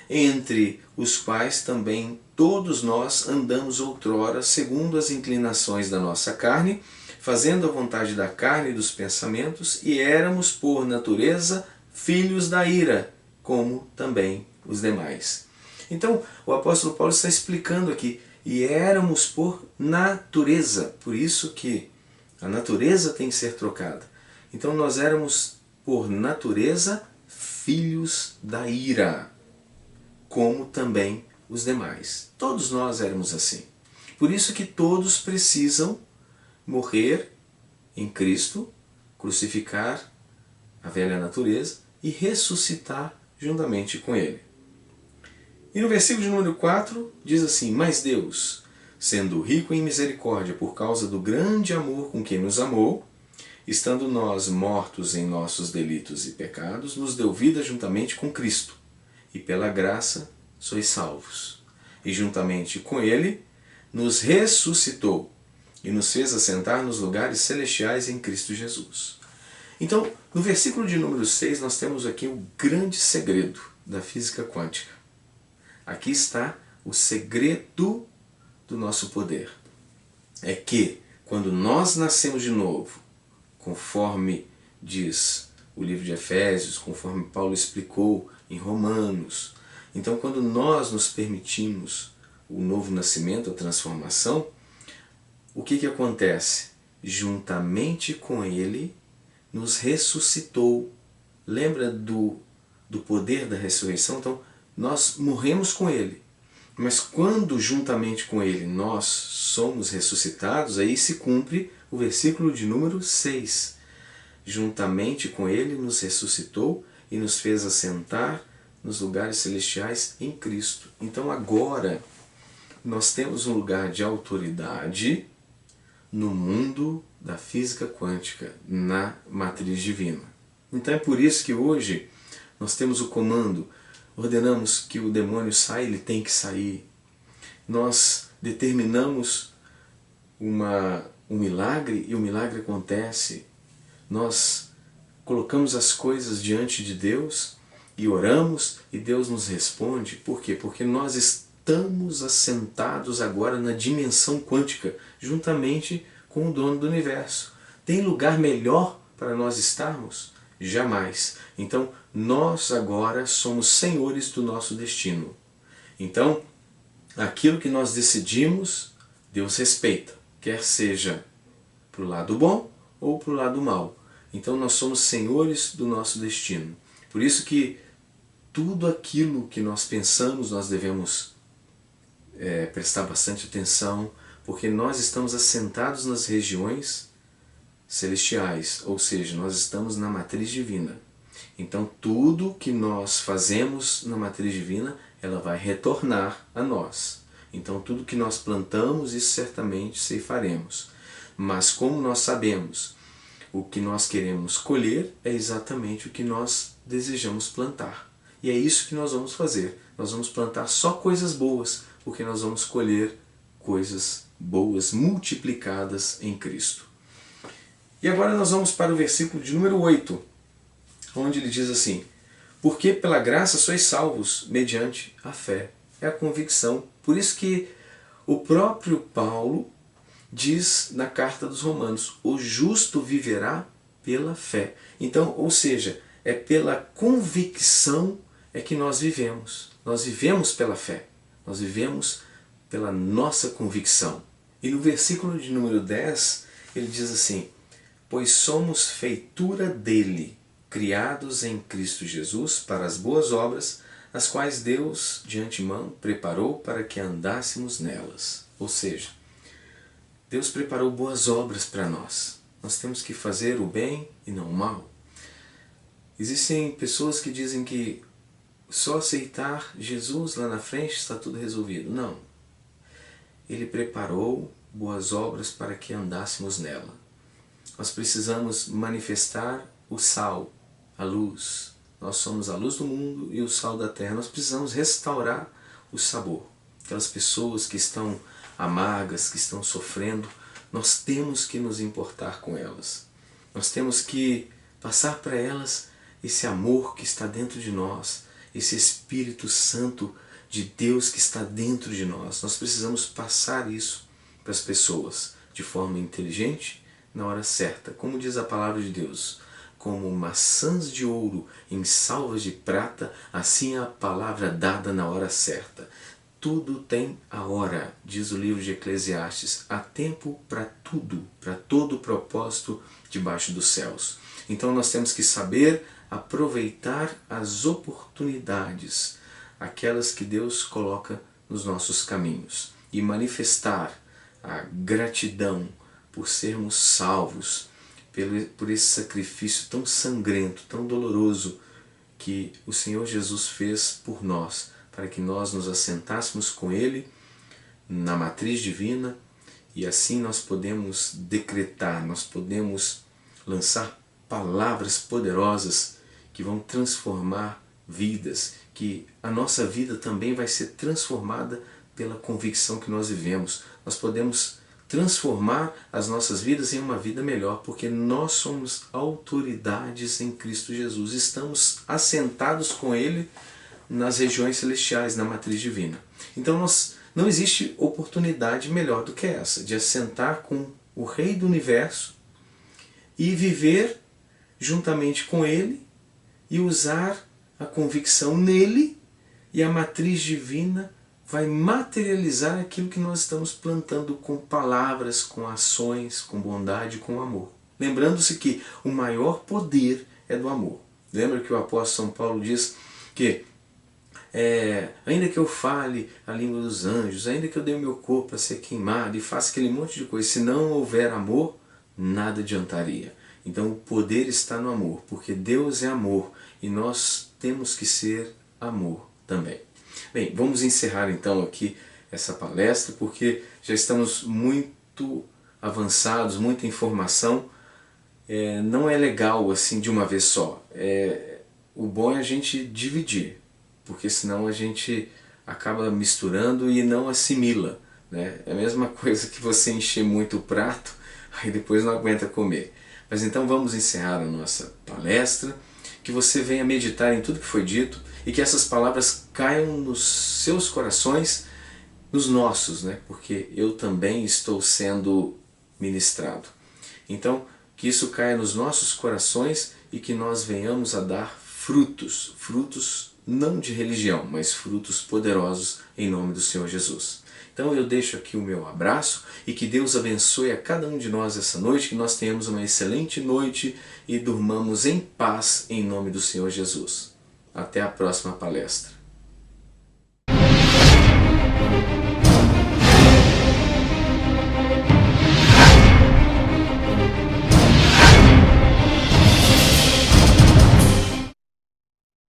entre os quais também todos nós andamos outrora segundo as inclinações da nossa carne, fazendo a vontade da carne e dos pensamentos, e éramos por natureza filhos da ira, como também os demais. Então o apóstolo Paulo está explicando aqui, e éramos por natureza, por isso que a natureza tem que ser trocada. Então nós éramos por natureza filhos da ira, como também os demais. Todos nós éramos assim. Por isso que todos precisam morrer em Cristo, crucificar a velha natureza e ressuscitar juntamente com Ele. E no versículo de número 4 diz assim: mas Deus, sendo rico em misericórdia por causa do grande amor com que nos amou, estando nós mortos em nossos delitos e pecados, nos deu vida juntamente com Cristo, e pela graça sois salvos. E juntamente com Ele nos ressuscitou e nos fez assentar nos lugares celestiais em Cristo Jesus. Então, no versículo de número 6, nós temos aqui o grande segredo da física quântica. Aqui está o segredo do nosso poder. É que, quando nós nascemos de novo, conforme diz o livro de Efésios, conforme Paulo explicou em Romanos, então quando nós nos permitimos o novo nascimento, a transformação, o que acontece? Juntamente com Ele, nos ressuscitou. Lembra do poder da ressurreição? Então, nós morremos com Ele. Mas quando juntamente com Ele nós somos ressuscitados, aí se cumpre o versículo de número 6. Juntamente com Ele nos ressuscitou e nos fez assentar nos lugares celestiais em Cristo. Então agora nós temos um lugar de autoridade no mundo da física quântica, na matriz divina. Então é por isso que hoje nós temos o comando, ordenamos que o demônio saia, ele tem que sair. Nós determinamos um milagre e o milagre acontece. Nós colocamos as coisas diante de Deus e oramos e Deus nos responde. Por quê? Porque nós estamos assentados agora na dimensão quântica, juntamente com o dono do universo. Tem lugar melhor para nós estarmos? Jamais. Então, nós agora somos senhores do nosso destino. Então, aquilo que nós decidimos, Deus respeita, quer seja para o lado bom ou para o lado mal. Então, nós somos senhores do nosso destino. Por isso que tudo aquilo que nós pensamos, nós devemos prestar bastante atenção, porque nós estamos assentados nas regiões celestiais, ou seja, nós estamos na matriz divina. Então tudo que nós fazemos na matriz divina, ela vai retornar a nós. Então tudo que nós plantamos, isso certamente ceifaremos. Mas como nós sabemos, o que nós queremos colher é exatamente o que nós desejamos plantar. E é isso que nós vamos fazer. Nós vamos plantar só coisas boas, porque nós vamos colher coisas boas multiplicadas em Cristo. E agora nós vamos para o versículo de número 8, onde ele diz assim: porque pela graça sois salvos mediante a fé. É a convicção. Por isso que o próprio Paulo diz na carta dos Romanos: o justo viverá pela fé. Então, ou seja, é pela convicção é que nós vivemos. Nós vivemos pela fé. Nós vivemos pela nossa convicção. E no versículo de número 10, ele diz assim: pois somos feitura dele, criados em Cristo Jesus para as boas obras, as quais Deus de antemão preparou para que andássemos nelas. Ou seja, Deus preparou boas obras para nós. Nós temos que fazer o bem e não o mal. Existem pessoas que dizem que só aceitar Jesus lá na frente está tudo resolvido. Não. Ele preparou boas obras para que andássemos nela. Nós precisamos manifestar o sal, a luz. Nós somos a luz do mundo e o sal da terra. Nós precisamos restaurar o sabor. Aquelas pessoas que estão amargas, que estão sofrendo, nós temos que nos importar com elas. Nós temos que passar para elas esse amor que está dentro de nós, esse Espírito Santo de Deus que está dentro de nós. Nós precisamos passar isso para as pessoas de forma inteligente, na hora certa. Como diz a palavra de Deus: como maçãs de ouro em salvas de prata, assim é a palavra dada na hora certa. Tudo tem a hora, diz o livro de Eclesiastes. Há tempo para tudo, para todo o propósito debaixo dos céus. Então nós temos que saber aproveitar as oportunidades, aquelas que Deus coloca nos nossos caminhos, e manifestar a gratidão por sermos salvos, por esse sacrifício tão sangrento, tão doloroso que o Senhor Jesus fez por nós, para que nós nos assentássemos com Ele na matriz divina, e assim nós podemos decretar, nós podemos lançar palavras poderosas que vão transformar vidas, que a nossa vida também vai ser transformada pela convicção que nós vivemos. Nós podemos transformar as nossas vidas em uma vida melhor, porque nós somos autoridades em Cristo Jesus. Estamos assentados com Ele nas regiões celestiais, na matriz divina. Então não existe oportunidade melhor do que essa, de assentar com o Rei do Universo e viver juntamente com Ele e usar a convicção nele, e a matriz divina vai materializar aquilo que nós estamos plantando com palavras, com ações, com bondade, com amor. Lembrando-se que o maior poder é do amor. Lembra que o apóstolo São Paulo diz que ainda que eu fale a língua dos anjos, ainda que eu dê o meu corpo a ser queimado e faça aquele monte de coisa, se não houver amor, nada adiantaria. Então o poder está no amor, porque Deus é amor e nós temos que ser amor também. Bem, vamos encerrar então aqui essa palestra, porque já estamos muito avançados, muita informação. Não é legal assim de uma vez só. O bom é a gente dividir, porque senão a gente acaba misturando e não assimila, né? É a mesma coisa que você encher muito o prato, aí depois não aguenta comer. Mas então vamos encerrar a nossa palestra, que você venha meditar em tudo que foi dito e que essas palavras caiam nos seus corações, nos nossos, né? Porque eu também estou sendo ministrado. Então, que isso caia nos nossos corações e que nós venhamos a dar frutos, frutos não de religião, mas frutos poderosos em nome do Senhor Jesus. Então eu deixo aqui o meu abraço e que Deus abençoe a cada um de nós essa noite, que nós tenhamos uma excelente noite e durmamos em paz em nome do Senhor Jesus. Até a próxima palestra.